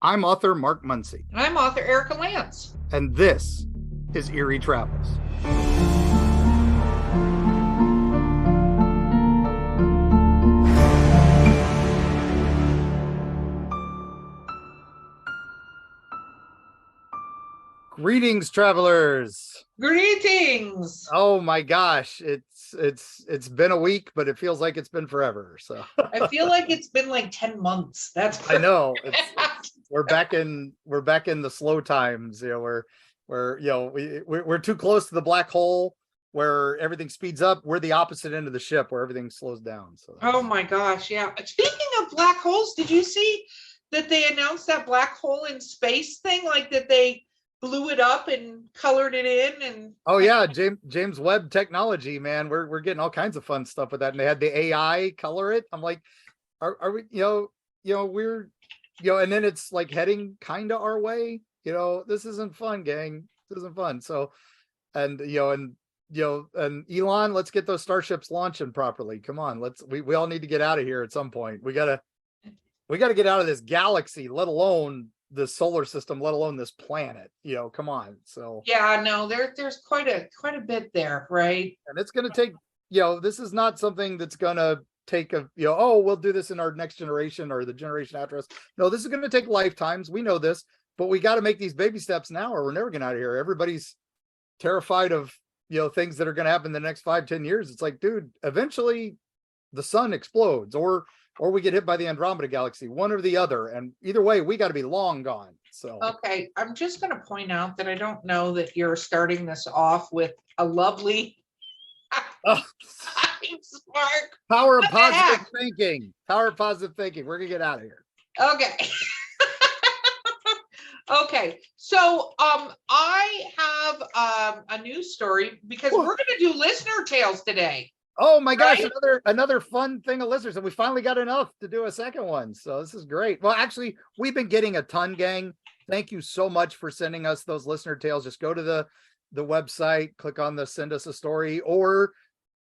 I'm author Mark Muncy, And I'm author Erika Lance. and this is Eerie Travels. Greetings, travelers. Greetings. Oh my gosh, it's been a week, but it feels like it's been forever. So I feel like it's been like 10 months. That's I perfect. know it's we're back in the slow times. We're too close to the black hole where everything speeds up. We're the opposite end of the ship where everything slows down. So Oh my gosh, yeah. Speaking of black holes, did you see that they announced that black hole in space thing? Like that they blew it up and colored it in and oh yeah, James Webb technology, man. We're getting all kinds of fun stuff with that. And they had the AI color it. I'm like, are we, we're and then it's like heading kind of our way. This isn't fun, gang. This isn't fun. So and Elon, let's get those starships launching properly. Come on, we all need to get out of here at some point. We gotta get out of this galaxy, let alone the solar system, let alone this planet. Come on. So yeah, no, there's quite a bit there, right? and it's gonna take, this is not something that's gonna take oh, we'll do this in our next generation or the generation after us. No, this is gonna take lifetimes. We know this, but we got to make these baby steps now or we're never getting out of here. Everybody's terrified of things that are going to happen in the next 5-10 years. It's like, dude, eventually the sun explodes or we get hit by the Andromeda galaxy, one or the other, and either way we got to be long gone. So Okay, I'm just going to point out that I don't know that you're starting this off with a lovely oh, spark. power of What the positive heck? thinking. We're gonna get out of here. Okay. Okay, so I have a news story because we're going to do listener tales today. Oh my gosh, Right? another fun thing of listeners, and we finally got enough to do a second one. So this is great. Well, actually, we've been getting a ton, gang. Thank you so much for sending us those listener tales. Just go to the website, click on the send us a story, or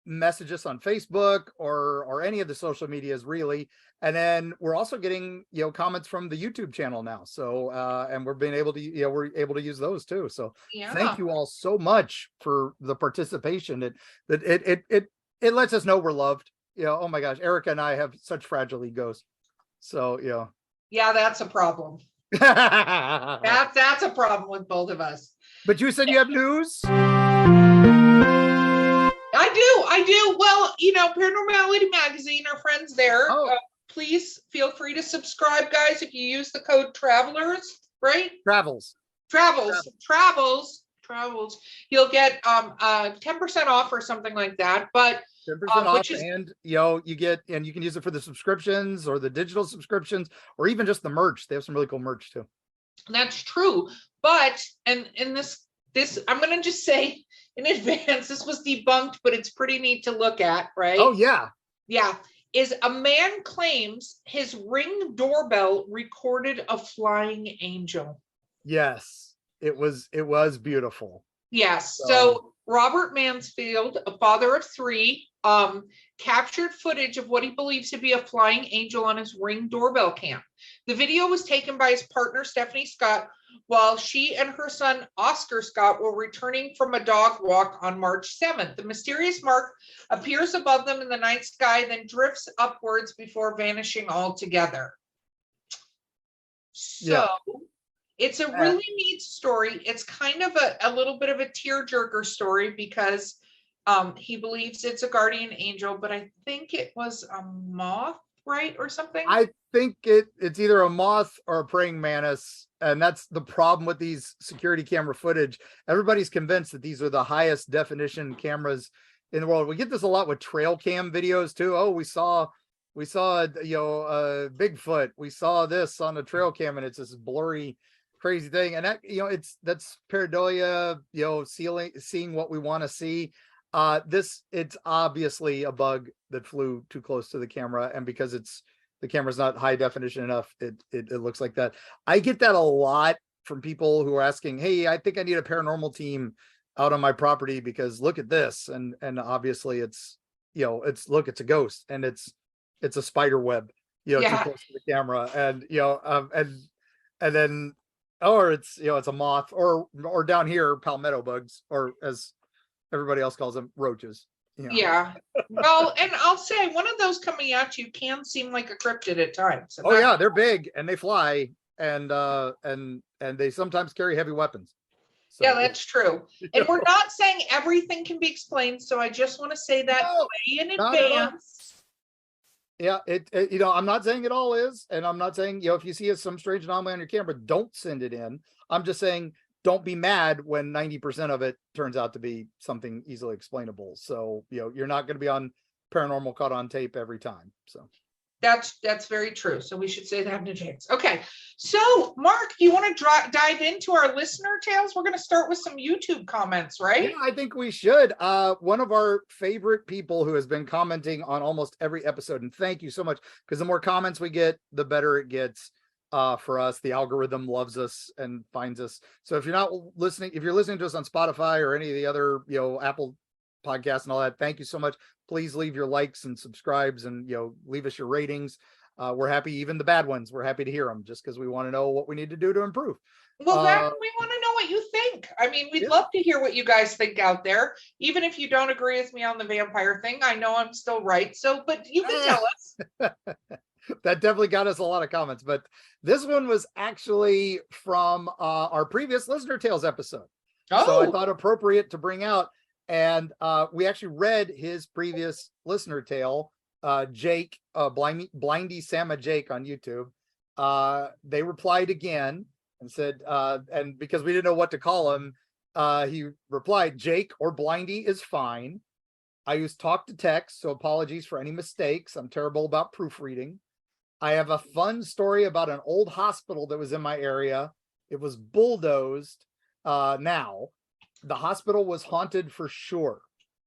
message us on Facebook or any of the social medias, really. And then we're also getting comments from the YouTube channel now. So and we're being able to we're able to use those too. So Yeah. thank you all so much for the participation. It lets us know we're loved. Oh my gosh, Erika and I have such fragile egos. So Yeah, that's a problem. but That's a problem with both of us. you said you have news. I do. Well, Paranormality Magazine, our friends there. Oh, Please feel free to subscribe, guys, if you use the code Travelers, right? travels. Travels. You'll get 10% off or something like that. But 10% off, which is and you get, and you can use it for the subscriptions or the digital subscriptions or even just the merch. They have some really cool merch too. that's true. But and in this I'm gonna just say in advance, this was debunked, but it's pretty neat to look at, right? Oh yeah. Yeah. Is a man claims his Ring doorbell recorded a flying angel. Yes. It was beautiful. Yes. So Robert Mansfield, a father of three, captured footage of what he believes to be a flying angel on his Ring doorbell cam. The video was taken by his partner, Stephanie Scott, while she and her son, Oscar Scott, were returning from a dog walk on March 7th. The mysterious mark appears above them in the night sky, then drifts upwards before vanishing altogether. So Yeah. it's a really neat story. It's kind of a little bit of a tearjerker story because he believes it's a guardian angel, but I think it was a moth, right? Or something. I think it's either a moth or a praying mantis. And that's the problem with these security camera footage. Everybody's convinced that these are the highest definition cameras in the world. We get this a lot with trail cam videos too. Oh, we saw Bigfoot. We saw this on the trail cam, and it's this blurry, crazy thing. And that, that's pareidolia, seeing what we want to see. It's obviously a bug that flew too close to the camera, and because the camera's not high definition enough, it looks like that. I get that a lot from people who are asking, hey, I think I need a paranormal team out on my property because look at this. And obviously it's a ghost, and it's a spider web, too Yeah. close to the camera. And and then, or it's, it's a moth, or down here, palmetto bugs, or as everybody else calls them, roaches. Yeah. Well, and I'll say one of those coming at you can seem like a cryptid at times. Oh yeah, they're big and they fly, and they sometimes carry heavy weapons. So, yeah, that's true. And we're not saying everything can be explained, so I just want to say that way in advance. Yeah, I'm not saying it all is, and I'm not saying, if you see some strange anomaly on your camera, don't send it in. I'm just saying, don't be mad when 90% of it turns out to be something easily explainable. So, you're not going to be on Paranormal Caught on Tape every time. So that's very true. So we should say that in advance. Okay. So Mark, you want to dive into our listener tales? We're going to start with some YouTube comments, right? Yeah, I think we should. One of our favorite people who has been commenting on almost every episode, and thank you so much, because the more comments we get, the better it gets for us. The algorithm loves us and finds us. So if you're not listening, if you're listening to us on Spotify or any of the other, Apple podcasts and all that, thank you so much. Please leave your likes and subscribes, and leave us your ratings. We're happy, even the bad ones, we're happy to hear them, just because we want to know what we need to do to improve. Well, we want to know what you think. I mean, we'd love to hear what you guys think out there. Even if you don't agree with me on the vampire thing, I know I'm still right. So, but you can tell us. That definitely got us a lot of comments, but this one was actually from our previous Listener Tales episode. So I thought appropriate to bring out. And we actually read his previous listener tale, Jake, Blindy Sama Jake on YouTube. They replied again and said, and because we didn't know what to call him, he replied, Jake or Blindy is fine. I use talk to text, so apologies for any mistakes. I'm terrible about proofreading. I have a fun story about an old hospital that was in my area. It was bulldozed now. The hospital was haunted for sure.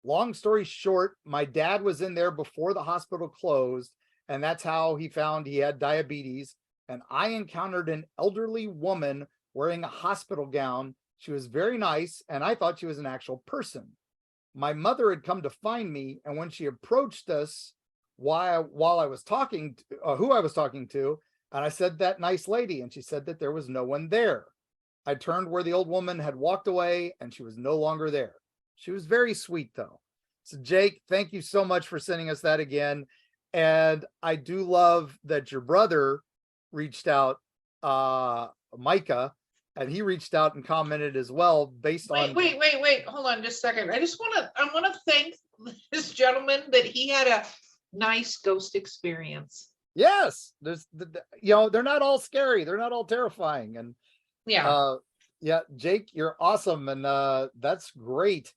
Long story short, my dad was in there before the hospital closed, and that's how he found he had diabetes. And I encountered an elderly woman wearing a hospital gown. She was very nice, and I thought she was an actual person. My mother had come to find me, and when she approached us while I was talking to who I was talking to, and I said, that nice lady, and she said that there was no one there. I turned where the old woman had walked away, and she was no longer there. She was very sweet, though. So, Jake, thank you so much for sending us that again. And I do love that your brother reached out, Micah, and he reached out and commented as well, based on. Wait. Hold on just a second. I want to thank this gentleman that he had a nice ghost experience. Yes, they're not all scary. They're not all terrifying. And yeah, Jake, you're awesome, and that's great.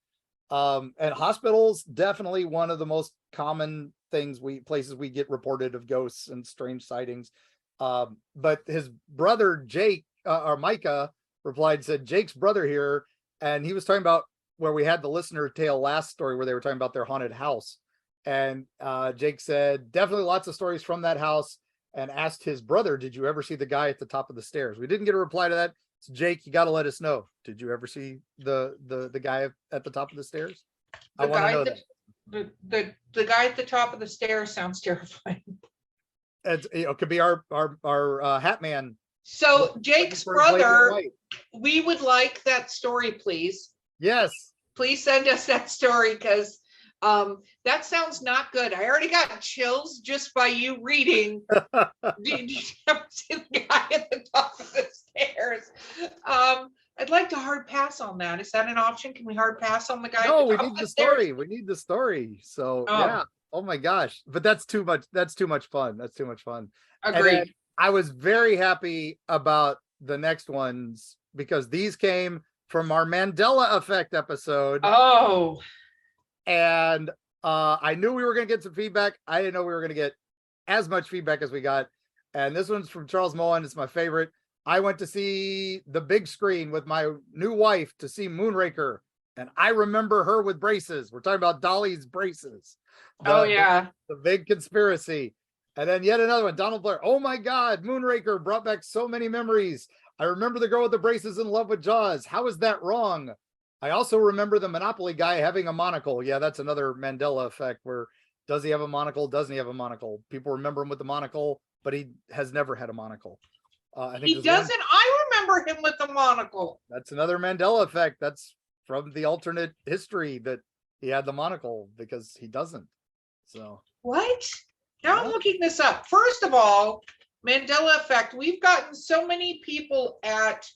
And hospitals, definitely one of the most common places we get reported of ghosts and strange sightings. But his brother Jake, or Micah, replied, said, Jake's brother here, and he was talking about where we had the listener tale last story where they were talking about their haunted house. And Jake said, definitely lots of stories from that house, and asked his brother, did you ever see the guy at the top of the stairs? We didn't get a reply to that. So Jake, you got to let us know. Did you ever see the guy at the top of the stairs? I want to know that. The guy at the top of the stairs sounds terrifying. It could be our Hat Man. So Jake's brother, we would like that story, please. Yes. Please send us that story, because that sounds not good. I already got chills just by you reading. Did you ever see the guy at the top of the stairs? I'd like to hard pass on that. Is that an option? Can we hard pass on the guy? No, we need the story. We need the story. So yeah. Oh my gosh. But that's too much. That's too much fun. That's too much fun. Agreed. I was very happy about the next ones, because these came from our Mandela Effect episode. Oh. And I knew we were going to get some feedback. I didn't know we were going to get as much feedback as we got. And this one's from Charles Moen. It's my favorite. I went to see the big screen with my new wife to see Moonraker, and I remember her with braces. We're talking about Dolly's braces. The big conspiracy. And then yet another one, Donald Blair. Oh my God, Moonraker brought back so many memories. I remember the girl with the braces in love with Jaws. How is that wrong? I also remember the Monopoly guy having a monocle. Yeah, that's another Mandela effect, where does he have a monocle? Doesn't he have a monocle? People remember him with the monocle, but he has never had a monocle. I think He this doesn't. I remember him with the monocle. that's another Mandela effect. That's from the alternate history that he had the monocle because he doesn't. So What? Now I'm yeah. looking this up. First of all, Mandela effect. We've gotten so many people at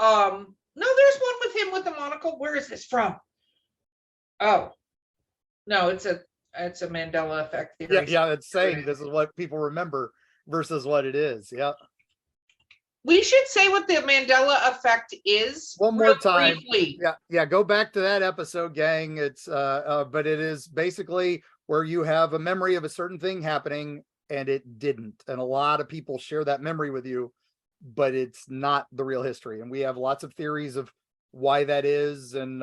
no, there's one with him with the monocle. Where is this from? Oh, no, it's a Mandela effect theory. Yeah, it's saying this is what people remember versus what it is. Yeah. We should say what the Mandela effect is One more time. briefly. Yeah, go back to that episode, gang. It's but it is basically where you have a memory of a certain thing happening and it didn't. And a lot of people share that memory with you, but it's not the real history. And we have lots of theories of why that is. And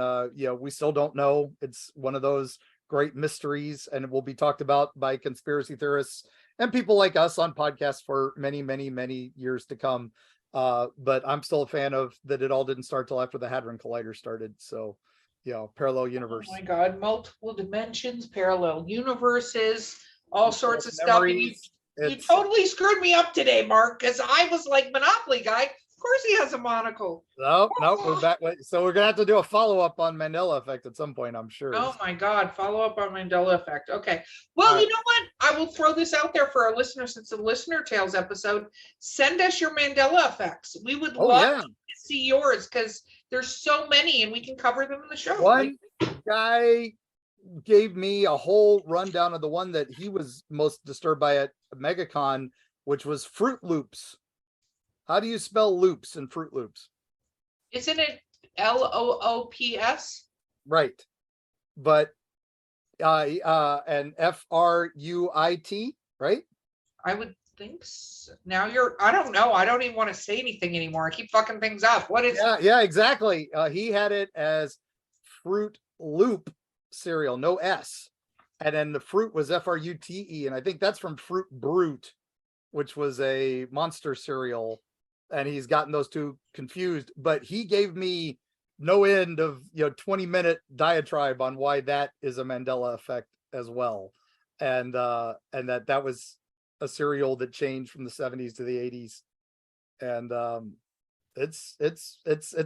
we still don't know. It's one of those great mysteries, and it will be talked about by conspiracy theorists and people like us on podcasts for many, many, many years to come. But I'm still a fan of that. It all didn't start till after the Hadron Collider started. So, parallel universe. Oh my God, multiple dimensions, parallel universes, all sorts of stuff. You totally screwed me up today, Mark, because I was like Monopoly guy. Of course he has a monocle. No, we're back. So we're gonna have to do a follow-up on Mandela effect at some point, I'm sure. Oh my God, follow up on Mandela effect. Okay. Well, you know what? I will throw this out there for our listeners. Since the Listener Tales episode, send us your Mandela effects. We would love to see yours because there's so many and we can cover them in the show. One guy gave me a whole rundown of the one that he was most disturbed by at MegaCon, which was Fruit Loops. How do you spell loops in Fruit Loops? Isn't it LOOPS? Right. But and FRUIT, right? I would think so. Now I don't know. I don't even want to say anything anymore. I keep fucking things up. What is Yeah, exactly. He had it as Fruit Loop cereal, no S. And then the fruit was FRUTE. And I think that's from Fruit Brute, which was a monster cereal. And he's gotten those two confused, but he gave me no end of 20-minute diatribe on why that is a Mandela effect as well. And that was a cereal that changed from the 70s to the 80s. And it's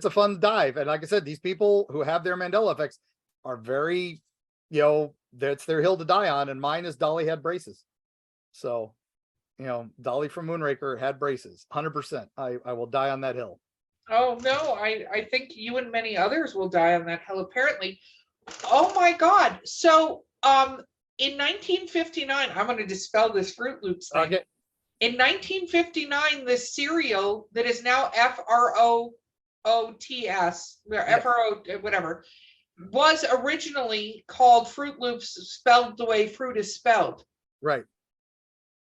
a fun dive. And like I said, these people who have their Mandela effects are very, that's their hill to die on. And mine is Dolly had braces. So Dolly from Moonraker had braces, 100%. I will die on that hill. Oh no, I think you and many others will die on that hill, apparently. Oh my God. So in 1959, I'm going to dispel this Fruit Loops thing. Okay. In 1959, the cereal that is now FROOTS, whatever, was originally called Fruit Loops, spelled the way fruit is spelled. Right.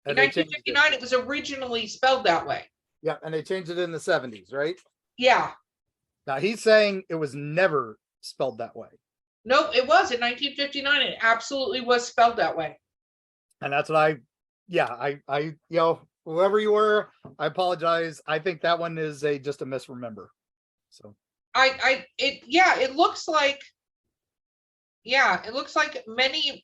In 1959, it was originally spelled that way. Yeah, and they changed it in the 70s, right? Yeah. Now he's saying it was never spelled that way. No, it was in 1959. It absolutely was spelled that way. And that's what I whoever you were, I apologize. I think that one is just a misremember. So it looks like many.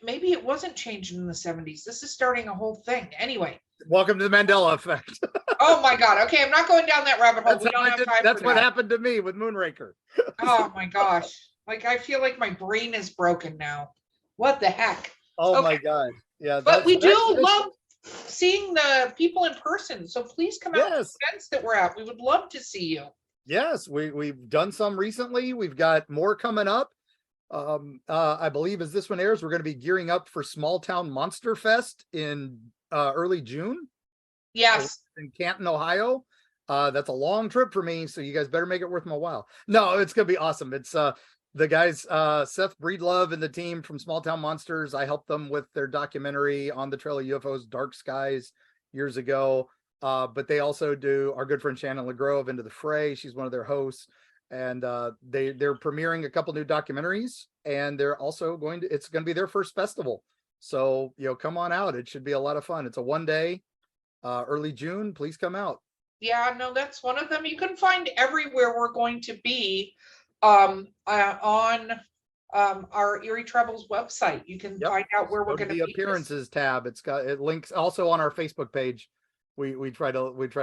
Maybe it wasn't changed in the 70s. This is starting a whole thing. Anyway. Welcome to the Mandela effect. Oh my God. Okay, I'm not going down that rabbit hole. We don't have time. That's what happened to me with Moonraker. Oh my gosh. Like I feel like my brain is broken now. What the heck? Oh my God. Yeah. But we do love seeing the people in person. So please come out to the events that we're at. We would love to see you. Yes, we've done some recently. We've got more coming up. I believe as this one airs, we're going to be gearing up for Small Town Monster Fest in early June. Yes, in Canton, Ohio. That's a long trip for me, so you guys better make it worth my while. No, it's going to be awesome. It's the guys, Seth Breedlove and the team from Small Town Monsters. I helped them with their documentary On the Trail of UFOs, Dark Skies, years ago. But they also do our good friend Shannon LeGrove Into the Fray. She's one of their hosts. And they're premiering a couple new documentaries, and they're also it's going to be their first festival. So, come on out. It should be a lot of fun. It's a one-day, early June. Please come out. Yeah, no, that's one of them. You can find everywhere we're going to be on our Erie Travels website. You can find out where we're going to be. The appearances tab. It links also on our Facebook page. we try to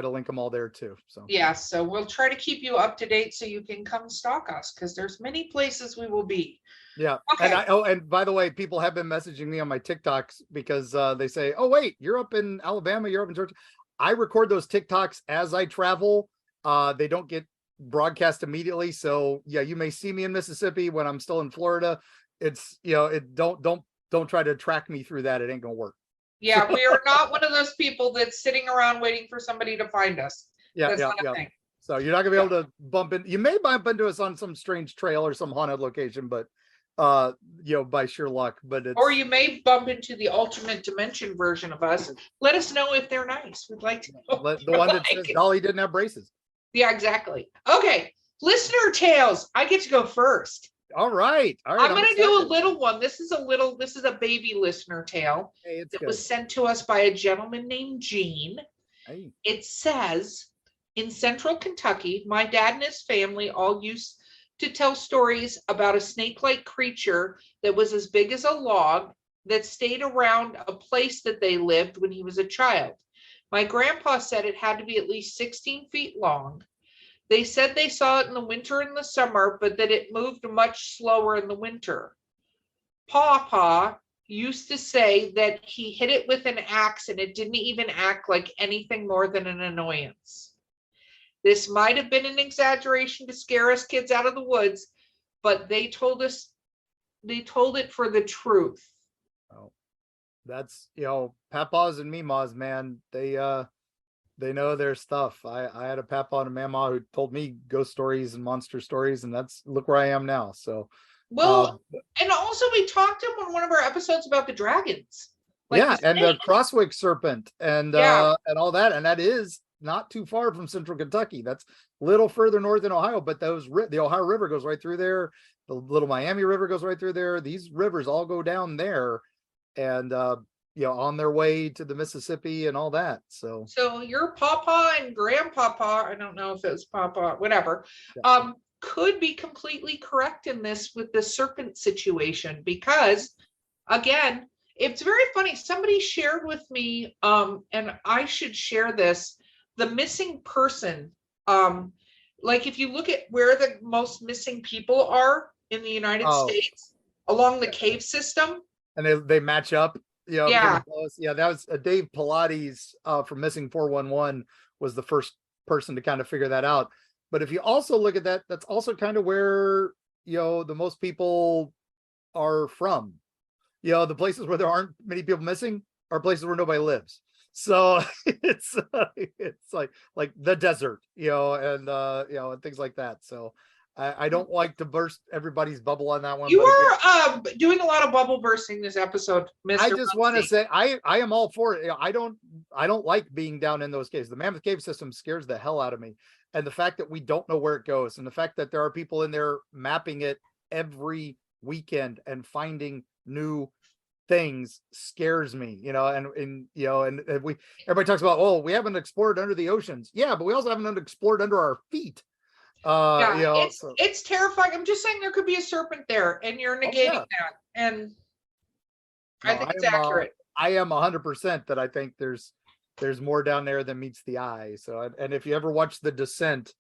link them all there too. So Yeah, so we'll try to keep you up to date so you can come stalk us, because there's many places we will be. yeah. Okay. And by the way, people have been messaging me on my TikToks because they say, oh wait, you're up in Alabama, you're up in Georgia. I record those TikToks as I travel. They don't get broadcast immediately. So yeah, you may see me in Mississippi when I'm still in Florida. It's, don't try to track me through that. It ain't gonna work. Yeah, we are not one of those people that's sitting around waiting for somebody to find us. Yeah, That's yeah, not a yeah. thing. So you're not gonna be able to bump in. You may bump into us on some strange trail or some haunted location, but by sheer luck. But it's Or you may bump into the alternate dimension version of us. Let us know if they're nice. We'd like to know. the one that says Dolly didn't have braces. Yeah, exactly. Okay, listener tales. I get to go first. All right. I'm going to do a little one. This is a baby listener tale. Hey, that was sent to us by a gentleman named Gene. Hey. It says, in central Kentucky, my dad and his family all used to tell stories about a snake-like creature that was as big as a log that stayed around a place that they lived when he was a child. My grandpa said it had to be at least 16 feet long. They said they saw it in the winter and the summer, but that it moved much slower in the winter. Pawpaw used to say that he hit it with an axe and it didn't even act like anything more than an annoyance. This might have been an exaggeration to scare us kids out of the woods, but they told it for the truth. Oh, that's, papaws and meemaws, man. They know their stuff. I had a papa and a mama who told me ghost stories and monster stories, and look where I am now. So, well, and also we talked to him on one of our episodes about the dragons. And the Crosswick serpent and all that, and that is not too far from central Kentucky. That's a little further north in Ohio, but the Ohio River goes right through there. The Little Miami River goes right through there. These rivers all go down there, and on their way to the Mississippi and all that. So your papa and grandpapa, I don't know if it's papa, whatever, could be completely correct in this with the serpent situation, because again, it's very funny. Somebody shared with me, and I should share this, the missing person. Like if you look at where the most missing people are in the United States along the cave system. And they match up. Yeah. That was Dave Pilates from Missing 411 was the first person to kind of figure that out. But if you also look at that, that's also kind of where, the most people are from. The places where there aren't many people missing are places where nobody lives. So it's like the desert, and things like that. So I don't like to burst everybody's bubble on that one. You are doing a lot of bubble bursting this episode, Mr. I just want to say I am all for it. I don't like being down in those caves. The Mammoth Cave system scares the hell out of me. And the fact that we don't know where it goes, and the fact that there are people in there mapping it every weekend and finding new things scares me, and everybody talks about, we haven't explored under the oceans. Yeah, but we also haven't explored under our feet. It's terrifying. I'm just saying there could be a serpent there, and you're negating that. And I think it's accurate. I am 100% that I think there's more down there than meets the eye. So, and if you ever watch The Descent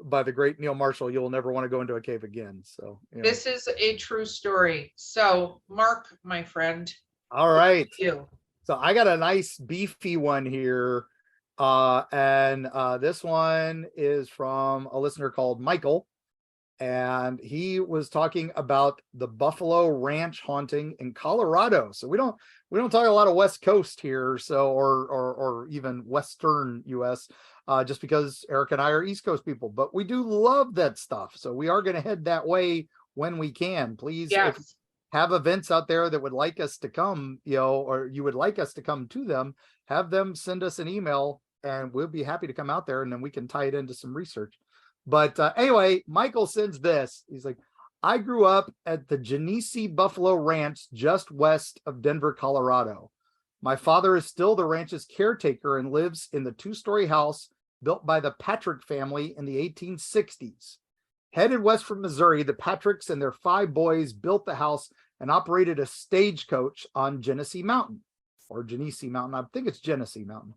by the great Neil Marshall, you'll never want to go into a cave again. So this is a true story. So Mark, my friend. All right. You. So I got a nice beefy one here. And this one is from a listener called Michael, and he was talking about the Buffalo Ranch haunting in Colorado. So we don't talk a lot of West Coast here, so or even Western US, just because Eric and I are East Coast people, but we do love that stuff. So we are going to head that way when we can. Please, if you have events out there that would like us to come, or you would like us to come to them, have them send us an email. And we'll be happy to come out there, and then we can tie it into some research. But anyway, Michael sends this. He's like, I grew up at the Genesee Buffalo Ranch just west of Denver, Colorado. My father is still the ranch's caretaker and lives in the 2-story house built by the Patrick family in the 1860s. Headed west from Missouri, the Patricks and their 5 boys built the house and operated a stagecoach on Genesee Mountain, or Genesee Mountain. I think it's Genesee Mountain.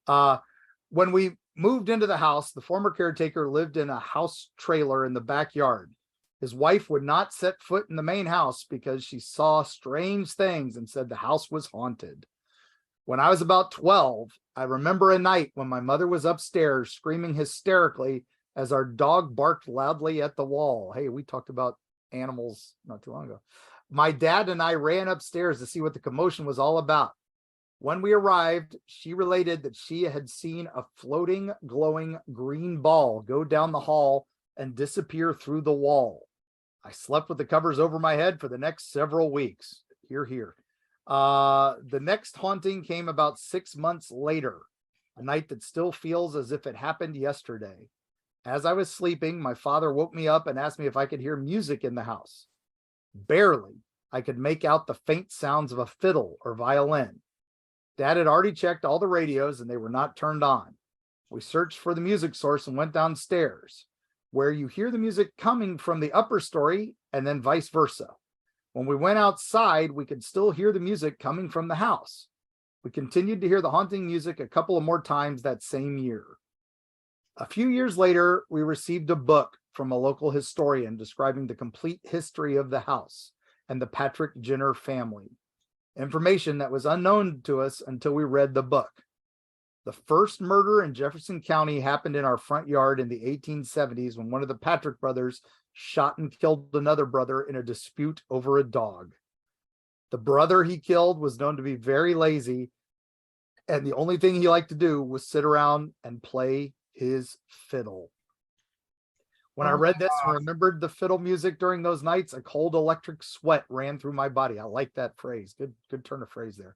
When we moved into the house, the former caretaker lived in a house trailer in the backyard. His wife would not set foot in the main house because she saw strange things and said the house was haunted. When I was about 12, I remember a night when my mother was upstairs screaming hysterically as our dog barked loudly at the wall. Hey, we talked about animals not too long ago. My dad and I ran upstairs to see what the commotion was all about. When we arrived, she related that she had seen a floating, glowing green ball go down the hall and disappear through the wall. I slept with the covers over my head for the next several weeks. Hear, hear. The next haunting came about 6 months later, a night that still feels as if it happened yesterday. As I was sleeping, my father woke me up and asked me if I could hear music in the house. Barely. I could make out the faint sounds of a fiddle or violin. Dad had already checked all the radios and they were not turned on. We searched for the music source and went downstairs, where you hear the music coming from the upper story and then vice versa. When we went outside, we could still hear the music coming from the house. We continued to hear the haunting music a couple of more times that same year. A few years later, we received a book from a local historian describing the complete history of the house and the Patrick Jenner family. Information that was unknown to us until we read the book. The first murder in Jefferson County happened in our front yard in the 1870s when one of the Patrick brothers shot and killed another brother in a dispute over a dog. The brother he killed was known to be very lazy, and the only thing he liked to do was sit around and play his fiddle. When I read this and remembered the fiddle music during those nights, a cold electric sweat ran through my body. I like that phrase. Good turn of phrase there.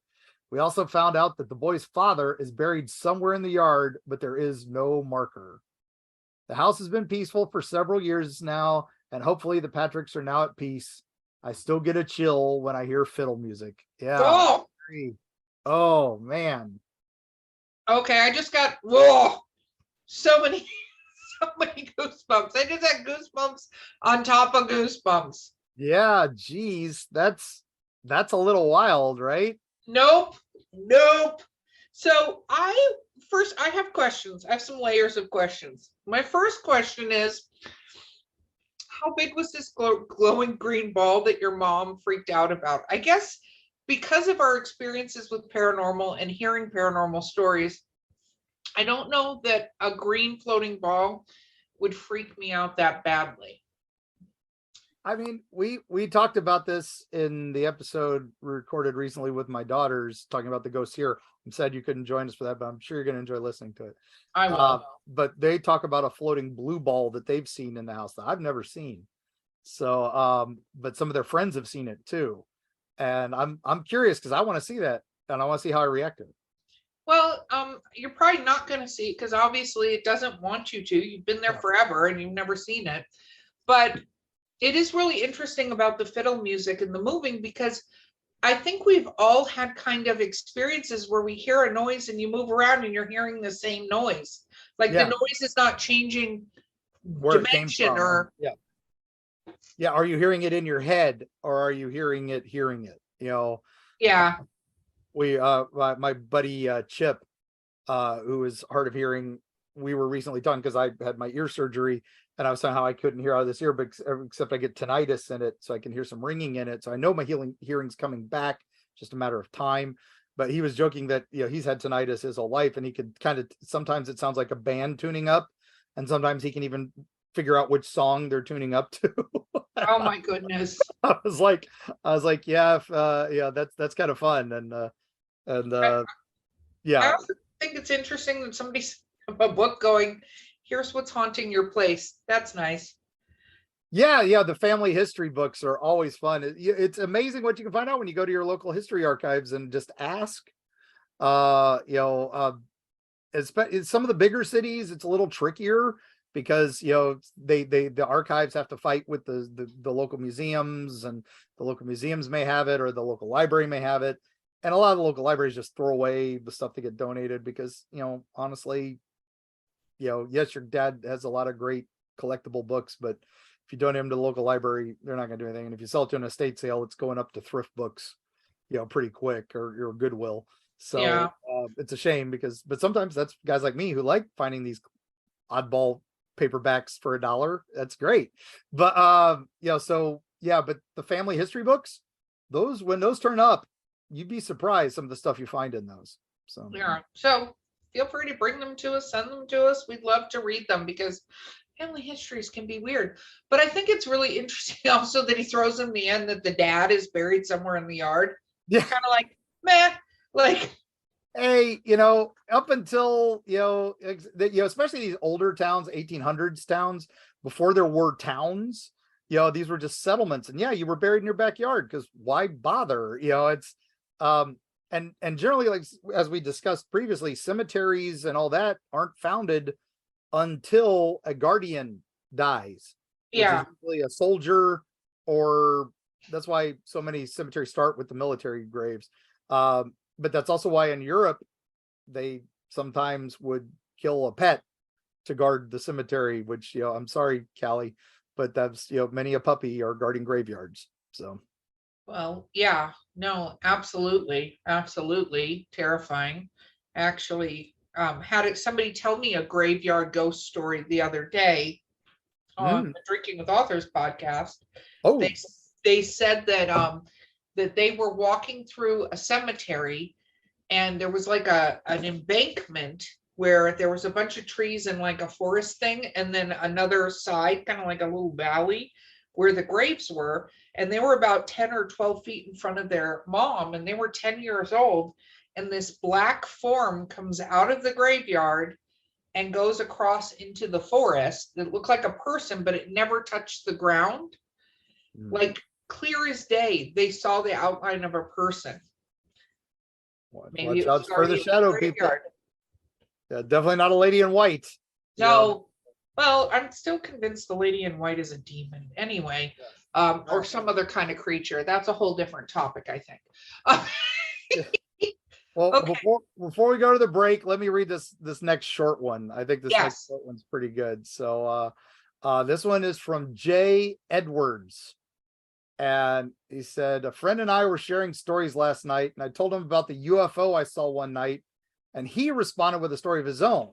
We also found out that the boy's father is buried somewhere in the yard, but there is no marker. The house has been peaceful for several years now, and hopefully the Patricks are now at peace. I still get a chill when I hear fiddle music. Yeah. Oh, Oh man. okay. I just got so many goosebumps. I just had goosebumps on top of goosebumps. Yeah, geez, that's a little wild, right? Nope. So I have questions. I have some layers of questions. My first question is, how big was this glowing green ball that your mom freaked out about? I guess because of our experiences with paranormal and hearing paranormal stories, I don't know that a green floating ball would freak me out that badly. I mean, we talked about this in the episode recorded recently with my daughters, talking about the ghosts here. I'm sad you couldn't join us for that, but I'm sure you're going to enjoy listening to it. I will. But they talk about a floating blue ball that they've seen in the house that I've never seen. So, but some of their friends have seen it too, and I'm curious because I want to see that and I want to see how I react to it. Well, you're probably not going to see it because obviously it doesn't want you to. You've been there forever and you've never seen it. But it is really interesting about the fiddle music and the moving, because I think we've all had kind of experiences where we hear a noise and you move around and you're hearing the same noise. Like the noise is not changing where dimension it came from. or yeah. Are you hearing it in your head or are you hearing it? You know. Yeah. We my buddy Chip, who is hard of hearing, we were recently done because I had my ear surgery and I was saying how I couldn't hear out of this ear, but except I get tinnitus in it, so I can hear some ringing in it. So I know my hearing's coming back, just a matter of time. But he was joking that he's had tinnitus his whole life, and he could kind of sometimes it sounds like a band tuning up, and sometimes he can even figure out which song they're tuning up to. Oh my goodness. I was like, yeah, that's kind of fun, yeah. I also think it's interesting that somebody's a book going, here's what's haunting your place. That's nice. Yeah, the family history books are always fun. It's amazing what you can find out when you go to your local history archives and just ask. Some of the bigger cities, it's a little trickier because the archives have to fight with the local museums, and the local museums may have it or the local library may have it. And a lot of the local libraries just throw away the stuff that get donated because, honestly, yes, your dad has a lot of great collectible books, but if you donate them to the local library, they're not going to do anything. And if you sell it to an estate sale, it's going up to thrift books, pretty quick, or Goodwill. So Yeah. it's a shame but sometimes that's guys like me who like finding these oddball paperbacks for $1. That's great. But so yeah, but the family history books, when those turn up, you'd be surprised some of the stuff you find in those. So Yeah. So feel free to bring them to us, send them to us. We'd love to read them because family histories can be weird. But I think it's really interesting also that he throws in the end that the dad is buried somewhere in the yard. yeah, Kind of like, meh, like, hey, up until especially these older towns, 1800s towns, before there were towns, these were just settlements, and yeah, you were buried in your backyard because why bother? It's and generally, like as we discussed previously, cemeteries and all that aren't founded until a guardian dies, which yeah, is usually a soldier, or that's why so many cemeteries start with the military graves. But that's also why in Europe, they sometimes would kill a pet to guard the cemetery, which, I'm sorry, Callie, but that's, many a puppy are guarding graveyards. So, well, yeah, no, absolutely, absolutely terrifying. Actually, had somebody tell me a graveyard ghost story the other day on the Drinking with Authors podcast. oh, They said that they were walking through a cemetery and there was like an embankment where there was a bunch of trees and like a forest thing, and then another side, kind of like a little valley where the graves were, and they were about 10 or 12 feet in front of their mom, and they were 10 years old, and this black form comes out of the graveyard and goes across into the forest that looked like a person, but it never touched the ground. Like clear as day, they saw the outline of a person. Maybe watch out for the shadow people. Yeah, definitely not a lady in white. No, well, I'm still convinced the lady in white is a demon anyway, or some other kind of creature. That's a whole different topic, I think. Well, okay. before we go to the break, let me read this next short one. I think this Yes. next short one's pretty good. So this one is from Jay Edwards. And he said, a friend and I were sharing stories last night, and I told him about the UFO I saw one night, and he responded with a story of his own.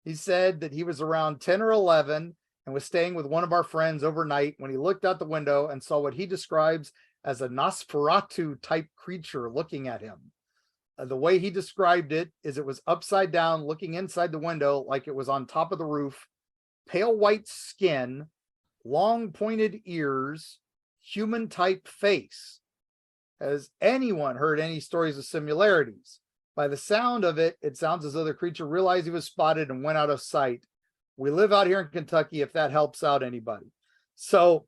He said that he was around 10 or 11 and was staying with one of our friends overnight when he looked out the window and saw what he describes as a Nosferatu type creature looking at him. The way he described it is it was upside down, looking inside the window like it was on top of the roof, pale white skin, long pointed ears, human type face. Has anyone heard any stories of similarities? By the sound of it, it sounds as though the creature realized he was spotted and went out of sight. We live out here in Kentucky, if that helps out anybody. So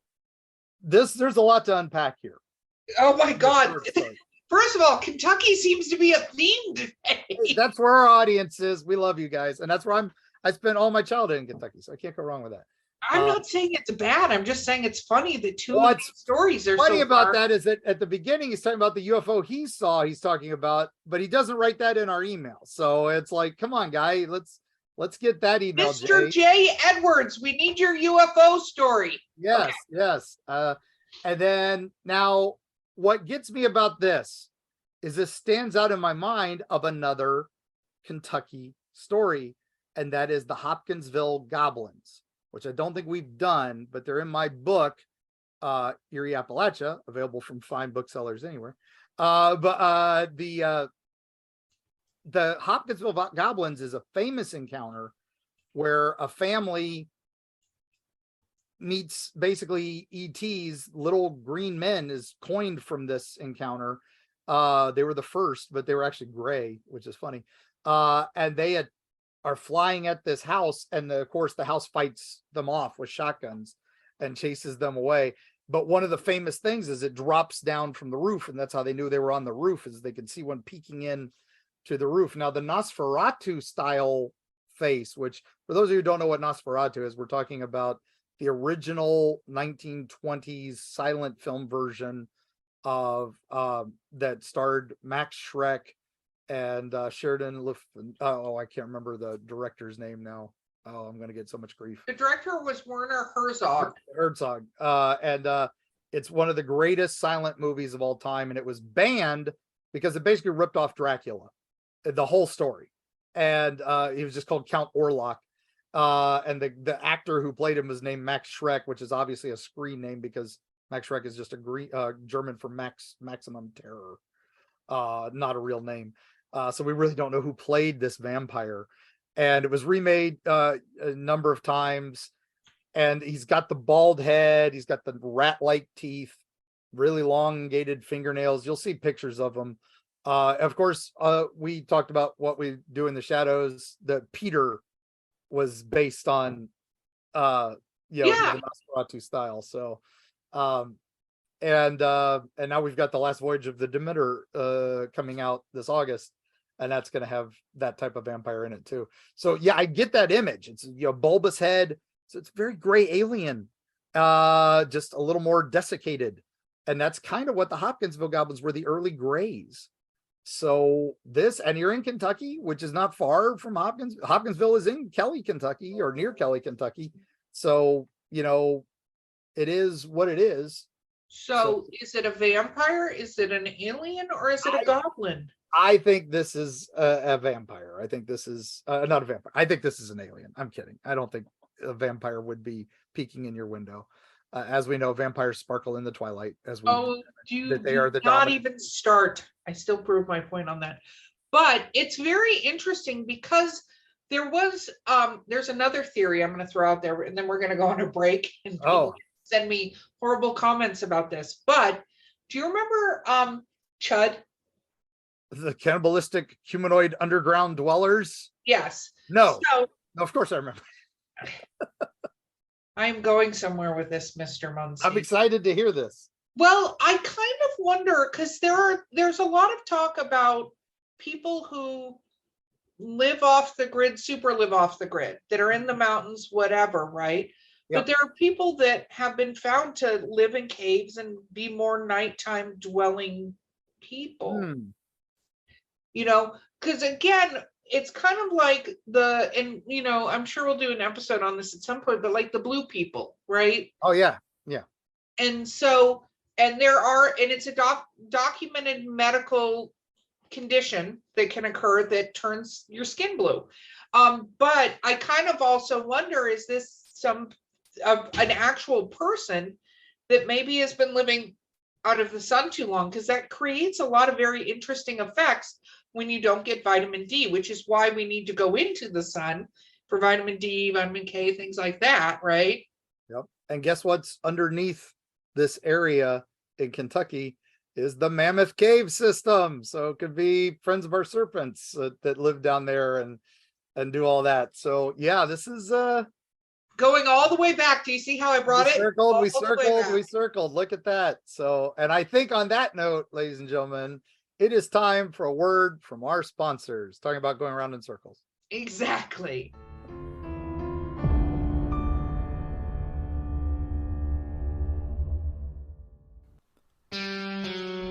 there's a lot to unpack here. Oh my God. First of all, Kentucky seems to be a theme today. That's where our audience is. We love you guys. And that's where I spent all my childhood in Kentucky, so I can't go wrong with that. I'm not saying it's bad. I'm just saying it's funny that two of these stories are funny about that is that at the beginning he's talking about the UFO he saw, he's talking about, but he doesn't write that in our email. So it's like, come on, guy, let's get that email. Mr. J. Edwards, we need your UFO story. Yes, okay. Yes. And then now what gets me about this is this stands out in my mind of another Kentucky story, and that is the Hopkinsville Goblins, which I don't think we've done, but they're in my book, Erie, Appalachia, available from fine booksellers anywhere. But the Hopkinsville Goblins is a famous encounter where a family meets basically ETs, little green men is coined from this encounter. They were the first, but they were actually gray, which is funny. And they are flying at this house, and of course the house fights them off with shotguns and chases them away. But one of the famous things is it drops down from the roof, and that's how they knew they were on the roof, is they could see one peeking in to the roof. Now the Nosferatu style face, which for those of you who don't know what Nosferatu is, we're talking about the original 1920s silent film version of that starred Max Schreck and Sheridan I can't remember the director's name now. Oh, I'm gonna get so much grief. The director was Werner Herzog. And it's one of the greatest silent movies of all time, and it was banned because it basically ripped off Dracula. the whole story. And he was just called Count Orlok. And the actor who played him was named Max Schreck, which is obviously a screen name because Max Schreck is just a German for maximum terror, not a real name. So we really don't know who played this vampire. And it was remade a number of times. And he's got the bald head, he's got the rat-like teeth, really elongated fingernails. You'll see pictures of him. Of course, we talked about What We Do in the Shadows. The Peter was based on the Nosferatu style. So and now we've got The Last Voyage of the Demeter coming out this August, and that's going to have that type of vampire in it too. So yeah, I get that image. It's bulbous head, so it's very gray alien, just a little more desiccated, and that's kind of what the Hopkinsville goblins were, the early grays. So this, and you're in Kentucky, which is not far from Hopkinsville is in Kelly, Kentucky, or near Kelly, Kentucky. So, it is what it is. So is it a vampire? Is it an alien, or is it a goblin? I think this is a vampire. I think this is not a vampire. I think this is an alien. I'm kidding. I don't think a vampire would be peeking in your window. As we know, vampires sparkle in the twilight. As we they are the not dominant. Even start. I still prove my point on that. But it's very interesting because there was there's another theory I'm going to throw out there, and then we're going to go on a break and people send me horrible comments about this. But do you remember Chud? The cannibalistic humanoid underground dwellers? Yes. No, of course I remember. I'm going somewhere with this, Mr. Muncy. I'm excited to hear this. Well, I kind of wonder, because there's a lot of talk about people who live off the grid, super live off the grid, that are in the mountains, whatever, right? Yep. But there are people that have been found to live in caves and be more nighttime dwelling people. Because again, it's kind of like I'm sure we'll do an episode on this at some point, but like the blue people, right? Oh yeah. And so, and it's a documented medical condition that can occur that turns your skin blue. But I kind of also wonder, is this an actual person that maybe has been living out of the sun too long? Because that creates a lot of very interesting effects when you don't get vitamin D, which is why we need to go into the sun for vitamin D, vitamin K, things like that, right? Yep. And guess what's underneath this area in Kentucky is the Mammoth Cave system. So it could be Friends of Our Serpents that live down there and do all that. So yeah, this is going all the way back. Do you see how I brought it? We circled. Look at that. So, and I think on that note, ladies and gentlemen, it is time for a word from our sponsors, talking about going around in circles. Exactly.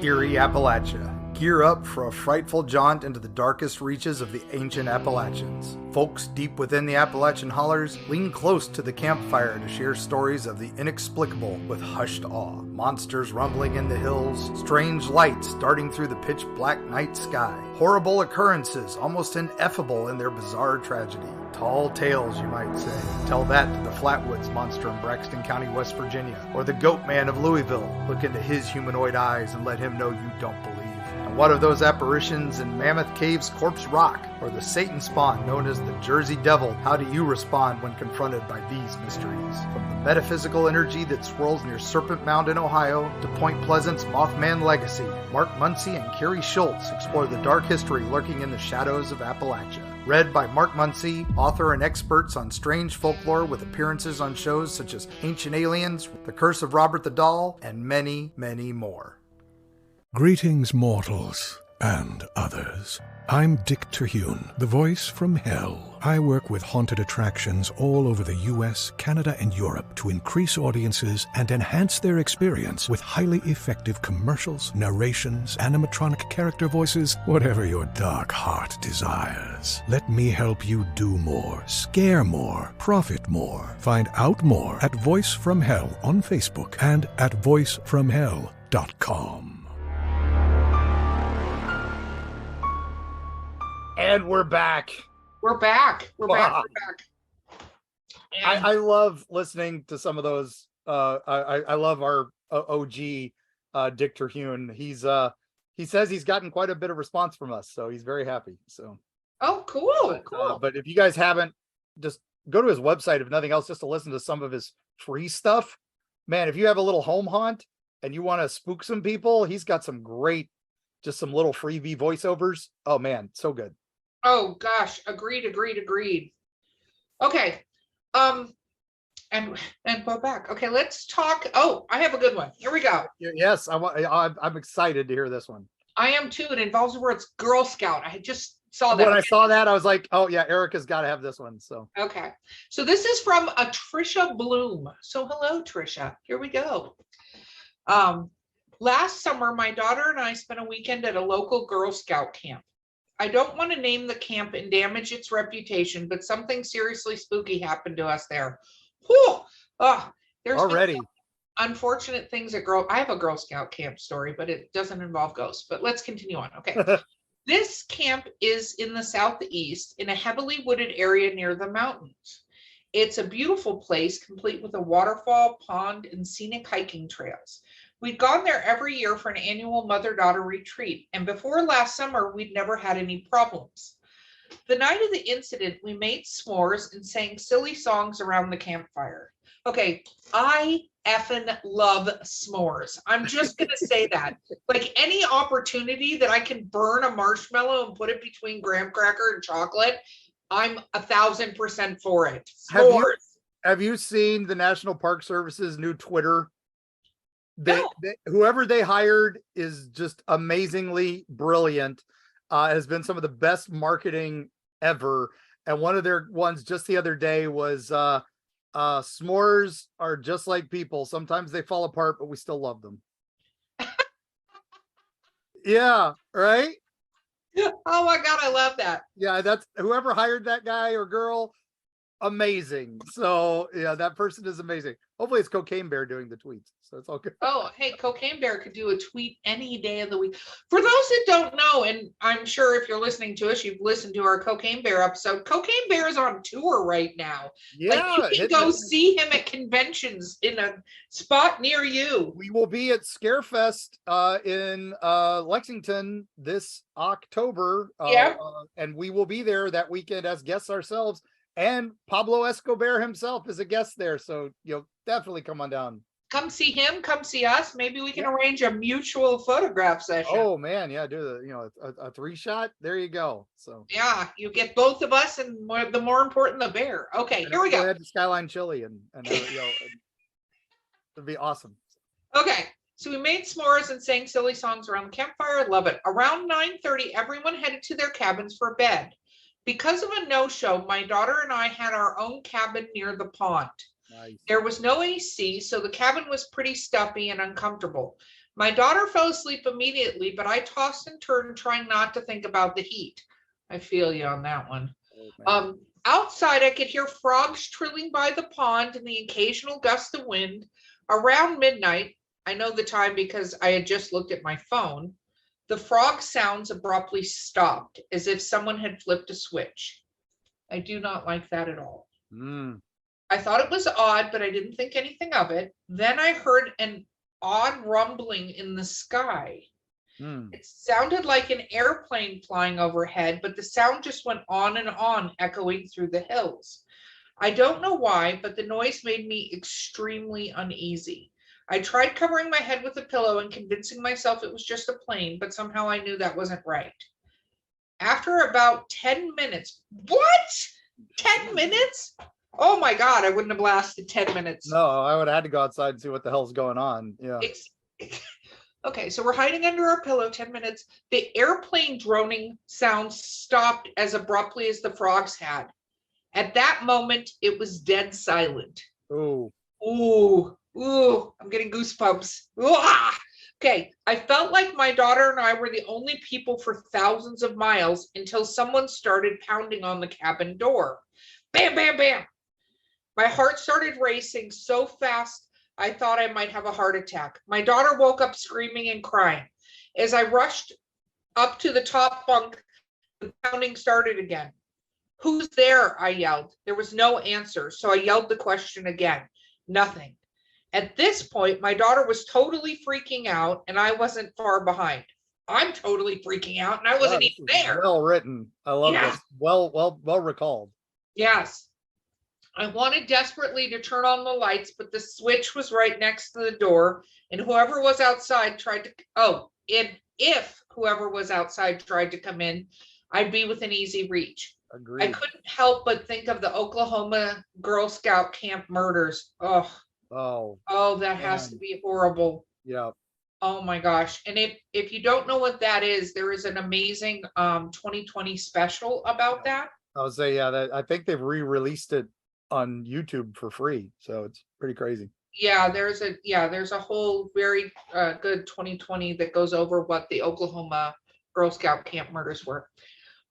Erie, Appalachia. Gear up for a frightful jaunt into the darkest reaches of the ancient Appalachians. Folks deep within the Appalachian hollers lean close to the campfire to share stories of the inexplicable with hushed awe. Monsters rumbling in the hills, strange lights darting through the pitch black night sky, horrible occurrences almost ineffable in their bizarre tragedy. Tall tales, you might say. Tell that to the Flatwoods monster in Braxton County, West Virginia, or the Goat Man of Louisville. Look into his humanoid eyes and let him know you don't believe. And what of those apparitions in Mammoth Cave's Corpse Rock, or the Satan spawn known as the Jersey Devil? How do you respond when confronted by these mysteries? From the metaphysical energy that swirls near Serpent Mound in Ohio to Point Pleasant's Mothman legacy, Mark Muncy and Carrie Schultz explore the dark history lurking in the shadows of Appalachia. Read by Mark Muncy, author and experts on strange folklore with appearances on shows such as Ancient Aliens, The Curse of Robert the Doll, and many, many more. Greetings, mortals and others. I'm Dick Terhune, the voice from hell. I work with haunted attractions all over the US, Canada, and Europe to increase audiences and enhance their experience with highly effective commercials, narrations, animatronic character voices, whatever your dark heart desires. Let me help you do more, scare more, profit more. Find out more at Voice from Hell on Facebook and at voicefromhell.com. And we're back. We're back. We're back. Wow. We're back. And I love listening to some of those. I love our OG Dick Terhune. He says he's gotten quite a bit of response from us, so he's very happy. So oh, cool, cool. but if you guys haven't, just go to his website, if nothing else, just to listen to some of his free stuff. Man, if you have a little home haunt and you want to spook some people, he's got some great, just some little freebie voiceovers. Oh man, so good. Oh gosh, agreed. Okay. And go back. Okay, let's talk. Oh, I have a good one. Here we go. Yes, I'm excited to hear this one. I am too. It involves the words Girl Scout. I just saw that. When I saw that, I was like, oh yeah, Erika's got to have this one. So okay. So this is from a Trisha Bloom. So hello, Trisha. Here we go. Last summer, my daughter and I spent a weekend at a local Girl Scout camp. I don't want to name the camp and damage its reputation, but something seriously spooky happened to us there. Whew. There's already unfortunate things at I have a Girl Scout camp story, but it doesn't involve ghosts. But let's continue on. Okay. This camp is in the southeast in a heavily wooded area near the mountains. It's a beautiful place, complete with a waterfall, pond, and scenic hiking trails. We'd gone there every year for an annual mother-daughter retreat, and before last summer, we'd never had any problems. The night of the incident, we made s'mores and sang silly songs around the campfire. Okay, I effing love s'mores. I'm just going to say that. Like any opportunity that I can burn a marshmallow and put it between graham cracker and chocolate, I'm 1,000% for it. S'mores. Have you seen the National Park Service's new Twitter? No. Whoever they hired is just amazingly brilliant. Has been some of the best marketing ever. And one of their ones just the other day was s'mores are just like people. Sometimes they fall apart, but we still love them. Yeah, right? Oh my God, I love that. Yeah, that's whoever hired that guy or girl, amazing. So yeah, that person is amazing. Hopefully it's Cocaine Bear doing the tweets, so it's all good. Oh, hey, Cocaine Bear could do a tweet any day of the week. For those that don't know, and I'm sure if you're listening to us, you've listened to our Cocaine Bear episode. Cocaine Bear is on tour right now. Yeah, like you can go see him at conventions in a spot near you. We will be at Scarefest in Lexington this October. Yeah. And we will be there that weekend as guests ourselves. And Pablo Escobar himself is a guest there. So, definitely come on down. Come see him, come see us. Maybe we can arrange a mutual photograph session. Oh man, yeah, do a 3-shot. There you go. So yeah, you get both of us, and the more important, the bear. Okay, here we go. Ahead to Skyline Chili and it'd be awesome. Okay, so we made s'mores and sang silly songs around the campfire. I love it. Around 9:30, everyone headed to their cabins for bed. Because of a no-show, my daughter and I had our own cabin near the pond. Nice. There was no AC, so the cabin was pretty stuffy and uncomfortable. My daughter fell asleep immediately, but I tossed and turned, trying not to think about the heat. I feel you on that one. Oh, outside, I could hear frogs trilling by the pond and the occasional gust of wind. Around midnight, I know the time because I had just looked at my phone, the frog sounds abruptly stopped, as if someone had flipped a switch. I do not like that at all. I thought it was odd, but I didn't think anything of it. Then I heard an odd rumbling in the sky. It sounded like an airplane flying overhead, but the sound just went on and on, echoing through the hills. I don't know why, but the noise made me extremely uneasy. I tried covering my head with a pillow and convincing myself it was just a plane, but somehow I knew that wasn't right. After about 10 minutes, what? 10 minutes? Oh my God, I wouldn't have lasted 10 minutes. No, I would have had to go outside and see what the hell's going on. Yeah. Okay, so we're hiding under our pillow 10 minutes. The airplane droning sound stopped as abruptly as the frogs had. At that moment, it was dead silent. Ooh. Ooh, I'm getting goosebumps. Okay, I felt like my daughter and I were the only people for thousands of miles until someone started pounding on the cabin door. Bam, bam, bam. My heart started racing so fast, I thought I might have a heart attack. My daughter woke up screaming and crying. As I rushed up to the top bunk, The pounding started again. Who's there? I yelled. There was no answer, so I yelled the question again. Nothing. At this point, my daughter was totally freaking out, and I wasn't far behind. I'm totally freaking out, and I wasn't even there. Well written. I love this. Well recalled. Yes. I wanted desperately to turn on the lights, but the switch was right next to the door, and whoever was outside tried to, if whoever was outside tried to come in, I'd be within easy reach. Agreed. I couldn't help but think of the Oklahoma Girl Scout camp murders. Oh, that has to be horrible. Yeah. Oh my gosh. And if you don't know what that is, there is an amazing 2020 special about that. I would say, I think they've re-released it on YouTube for free. So it's pretty crazy. Yeah, there's a whole very good 2020 that goes over what the Oklahoma Girl Scout camp murders were.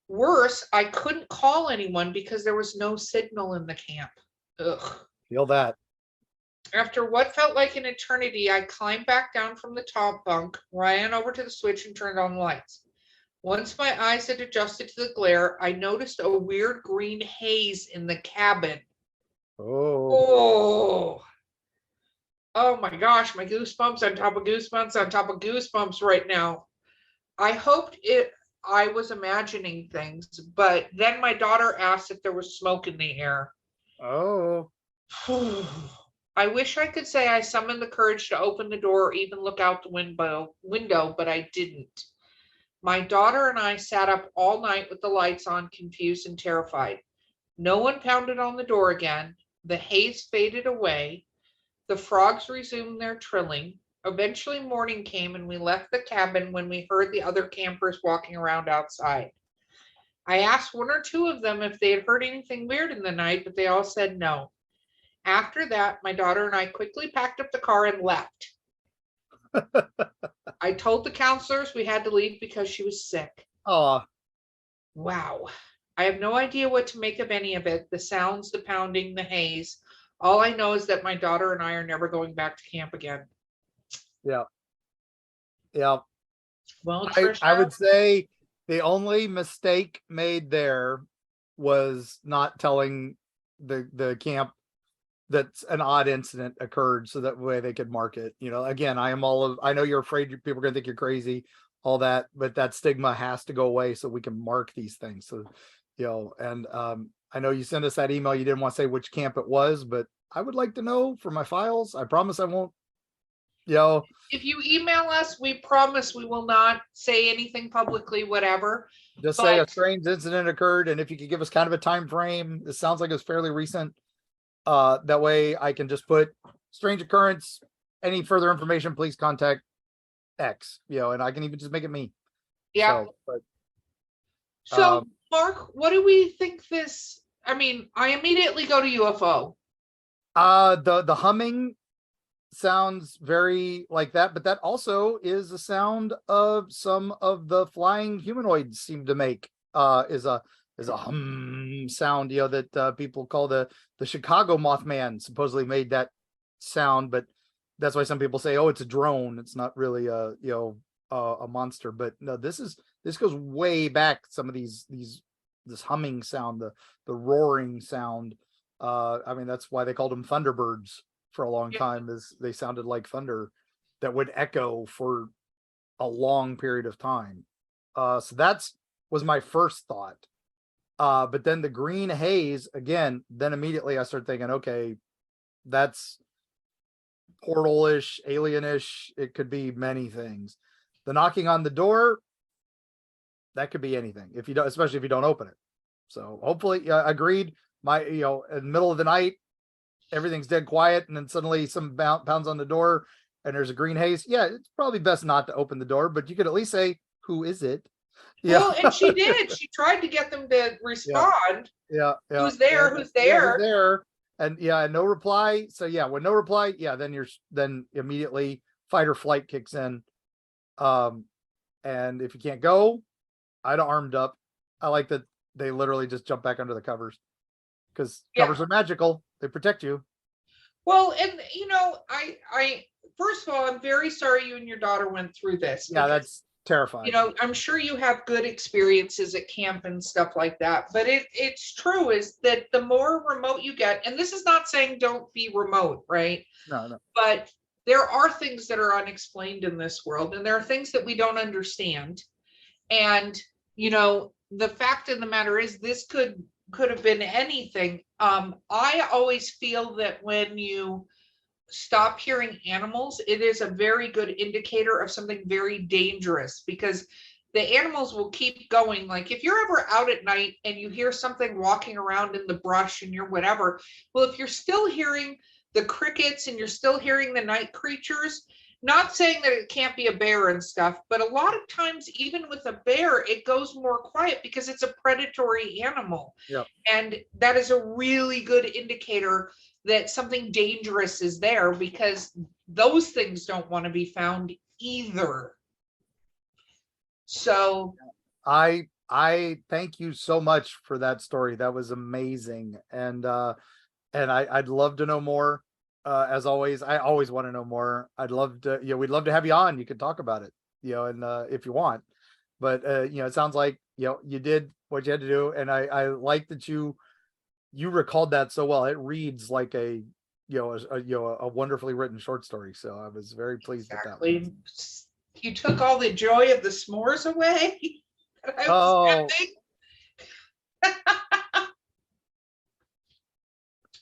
Worse, I couldn't call anyone because there was no signal in the camp. Ugh. Feel that. After what felt like an eternity, I climbed back down from the top bunk, ran over to the switch and turned on the lights. Once my eyes had adjusted to the glare, I noticed a weird green haze in the cabin. Oh my gosh, my goosebumps on top of goosebumps on top of goosebumps right now. I hoped I was imagining things, but then my daughter asked if there was smoke in the air. Oh. I wish I could say I summoned the courage to open the door or even look out the window, but I didn't. My daughter and I sat up all night with the lights on, confused and terrified. No one pounded on the door again. The haze faded away. The frogs resumed their trilling. Eventually morning came and we left the cabin when we heard the other campers walking around outside. I asked one or two of them if they had heard anything weird in the night, but they all said no. After that, my daughter and I quickly packed up the car and left. I told the counselors we had to leave because she was sick. Oh. Wow. I have no idea what to make of any of it. The sounds, the pounding, the haze. All I know is that my daughter and I are never going back to camp again. Yeah. Well, I would say the only mistake made there was not telling the camp that an odd incident occurred so that way they could mark it. Again, I know you're afraid people are gonna think you're crazy, all that, but that stigma has to go away so we can mark these things. So, and I know you sent us that email. You didn't want to say which camp it was, but I would like to know for my files. I promise I won't. If you email us, we promise we will not say anything publicly, whatever. Just say a strange incident occurred, and if you could give us kind of a time frame. It sounds like it's fairly recent. That way I can just put strange occurrence. Any further information, please contact X. And I can even just make it me. Yeah. So Mark, what do we think this? I mean, I immediately go to UFO. The humming sounds very like that, but that also is the sound of some of the flying humanoids seem to make. Is a hum sound, that people call the Chicago Mothman supposedly made that sound, but that's why some people say, oh, it's a drone. It's not really a monster. But no, this goes way back. Some of this humming sound, the roaring sound. I mean, that's why they called them Thunderbirds for a long time, is they sounded like thunder that would echo for a long period of time. So that's was my first thought. But then the green haze again, then immediately I started thinking, okay, that's portal-ish, alien-ish. It could be many things. The knocking on the door, that could be anything if you don't, especially if you don't open it. So hopefully, agreed. In the middle of the night, everything's dead quiet, and then suddenly some pounds on the door, and there's a green haze. Yeah, it's probably best not to open the door, but you could at least say, "Who is it?" Yeah. Well, and she did. She tried to get them to respond. Yeah. Who's there? Who's there? Who's there? And no reply. So when no reply, then immediately fight or flight kicks in. And if you can't go, I'd armed up. I like that they literally just jump back under the covers, because covers are magical. They protect you. Well, and I first of all, I'm very sorry you and your daughter went through this. Yeah, Terrifying. You know, I'm sure you have good experiences at camp and stuff like that, but it's true is that the more remote you get, and this is not saying don't be remote, right? No. But there are things that are unexplained in this world, and there are things that we don't understand. And, you know, the fact of the matter is this could have been anything. I always feel that when you stop hearing animals, it is a very good indicator of something very dangerous, because the animals will keep going. Like if you're ever out at night and you hear something walking around in the brush and you're whatever, well, if you're still hearing the crickets and you're still hearing the night creatures, not saying that it can't be a bear and stuff, but a lot of times, even with a bear, it goes more quiet because it's a predatory animal. Yeah. And that is a really good indicator that something dangerous is there, because those things don't want to be found either. So I thank you so much for that story. That was amazing. And I'd love to know more. As always, I always want to know more. I'd love to, we'd love to have you on. You could talk about it, and if you want. But it sounds like you did what you had to do, and I like that you recalled that so well. It reads like a wonderfully written short story. So I was very pleased with that one. You took all the joy of the s'mores away. Oh.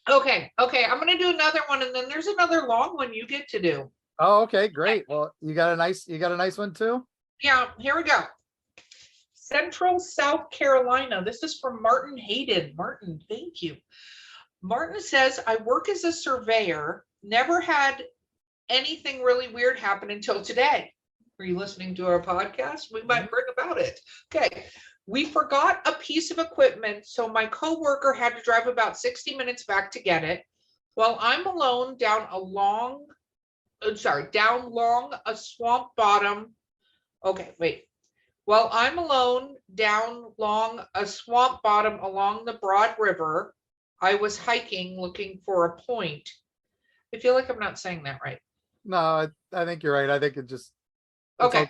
Okay, I'm gonna do another one, and then there's another long one you get to do. Oh, okay, great. Well, you got a nice one too? Yeah, here we go. Central South Carolina. This is from Martin Hayden. Martin, thank you. Martin says, I work as a surveyor, never had anything really weird happen until today. Were you listening to our podcast? We might bring about it. Okay. We forgot a piece of equipment, so my coworker had to drive about 60 minutes back to get it. While I'm alone down long a swamp bottom. Okay, wait. While I'm alone down long a swamp bottom along the Broad River, I was hiking looking for a point. I feel like I'm not saying that right. No, I think you're right. I think it just okay.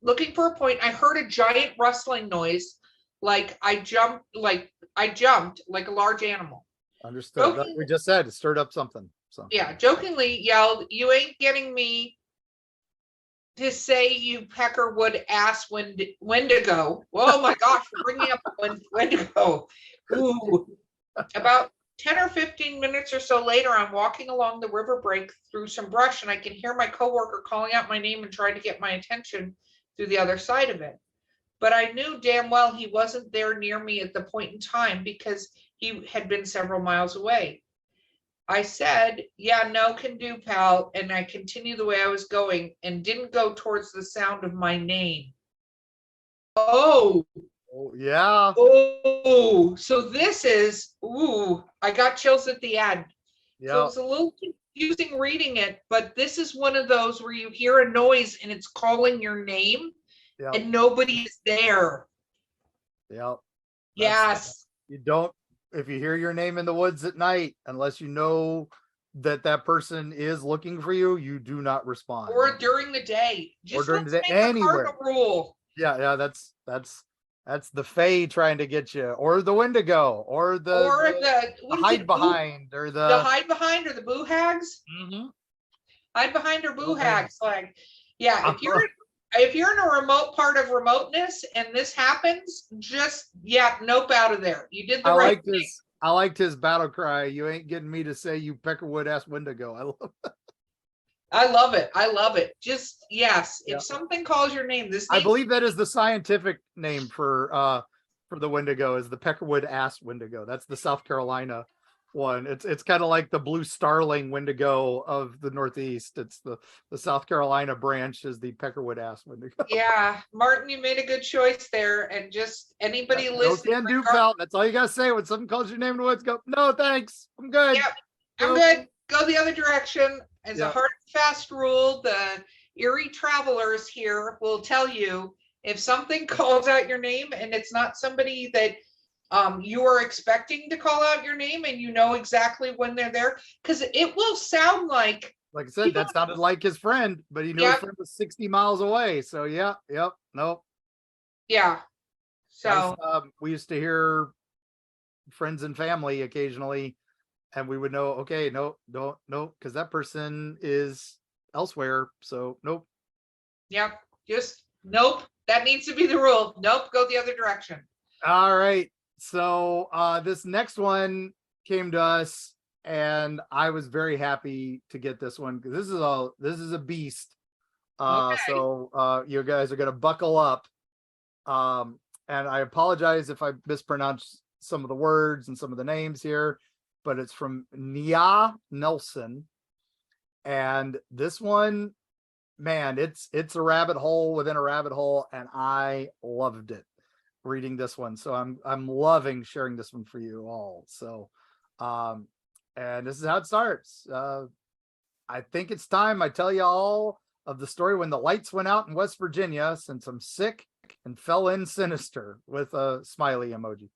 Looking for a point, I heard a giant rustling noise, like I jumped like a large animal. Understood. We just said it stirred up something. So yeah, jokingly yelled, "You ain't getting me to say, you peckerwood ass Wendigo." Oh my gosh, we're bringing up Wendigo. Ooh. About 10 or 15 minutes or so later, I'm walking along the river break through some brush, and I can hear my coworker calling out my name and trying to get my attention through the other side of it. But I knew damn well he wasn't there near me at the point in time, because he had been several miles away. I said, "Yeah, no can do, pal," and I continued the way I was going and didn't go towards the sound of my name. Oh yeah. Oh, so this is, I got chills at the end. Yeah. So it was a little confusing reading it, but this is one of those where you hear a noise and it's calling your name, and nobody's there. Yeah. Yes. You don't, if you hear your name in the woods at night, unless you know that person is looking for you, you do not respond. Or during the day. Or during the day, anywhere. Rule. Yeah, that's the Fae trying to get you, or the Wendigo, or the hide behind, or the hide behind, or the boo hags. Mm-hmm. Hide behind or boo hags. Like, yeah, if you're in a remote part of remoteness and this happens, just nope, out of there. You did the right thing. I liked his battle cry. You ain't getting me to say, you peckerwood ass Wendigo. I love that. I love it. Just, yes. If something calls your name, I believe that is the scientific name for the Wendigo, is the peckerwood ass Wendigo. That's the South Carolina one. It's kind of like the blue starling Wendigo of the Northeast. It's the South Carolina branch is the peckerwood ass Wendigo. Yeah, Martin, you made a good choice there. And just anybody listening. No can do, pal. That's all you gotta say when something calls your name in the woods. Go, no, thanks. I'm good. Yep, I'm good. Go the other direction. As a hard and fast rule, the Erie travelers here will tell you, if something calls out your name and it's not somebody that you are expecting to call out your name, and you know exactly when they're there, because it will sound like Like I said, that sounded like his friend, but he knew his friend was 60 miles away. So yeah, yep, nope. Yeah. So we used to hear friends and family occasionally, and we would know, okay, no, because that person is elsewhere. So nope. Yep. Just nope. That needs to be the rule. Nope. Go the other direction. All right. So this next one came to us, and I was very happy to get this one because this is a beast. Okay. So you guys are gonna buckle up. And I apologize if I mispronounce some of the words and some of the names here, but it's from Nia Nelson. And this one, man, it's a rabbit hole within a rabbit hole, and I loved it reading this one. So I'm loving sharing this one for you all. So and this is how it starts. I think it's time I tell you all of the story when the lights went out in West Virginia, since I'm sick and fell in sinister, with a smiley emoji.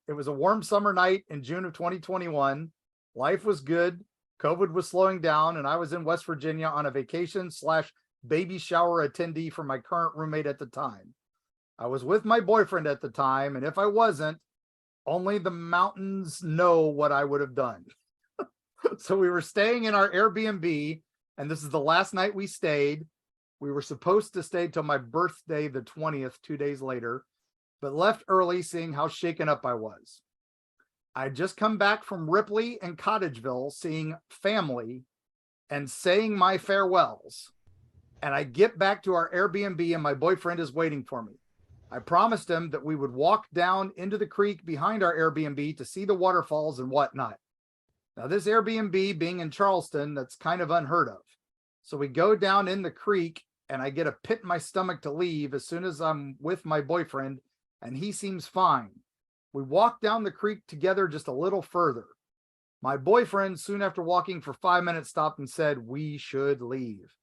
It was a warm summer night in June of 2021. Life was good. COVID was slowing down, and I was in West Virginia on a vacation / baby shower attendee for my current roommate at the time. I was with my boyfriend at the time, and if I wasn't, only the mountains know what I would have done. So we were staying in our Airbnb, and this is the last night we stayed. We were supposed to stay till my birthday, the 20th, 2 days later, but left early, seeing how shaken up I was. I'd just come back from Ripley and Cottageville, seeing family and saying my farewells. And I get back to our Airbnb, and my boyfriend is waiting for me. I promised him that we would walk down into the creek behind our Airbnb to see the waterfalls and whatnot. Now, this Airbnb being in Charleston, that's kind of unheard of. So we go down in the creek, and I get a pit in my stomach to leave as soon as I'm with my boyfriend, and he seems fine. We walk down the creek together just a little further. My boyfriend, soon after walking for 5 minutes, stopped and said, "We should leave."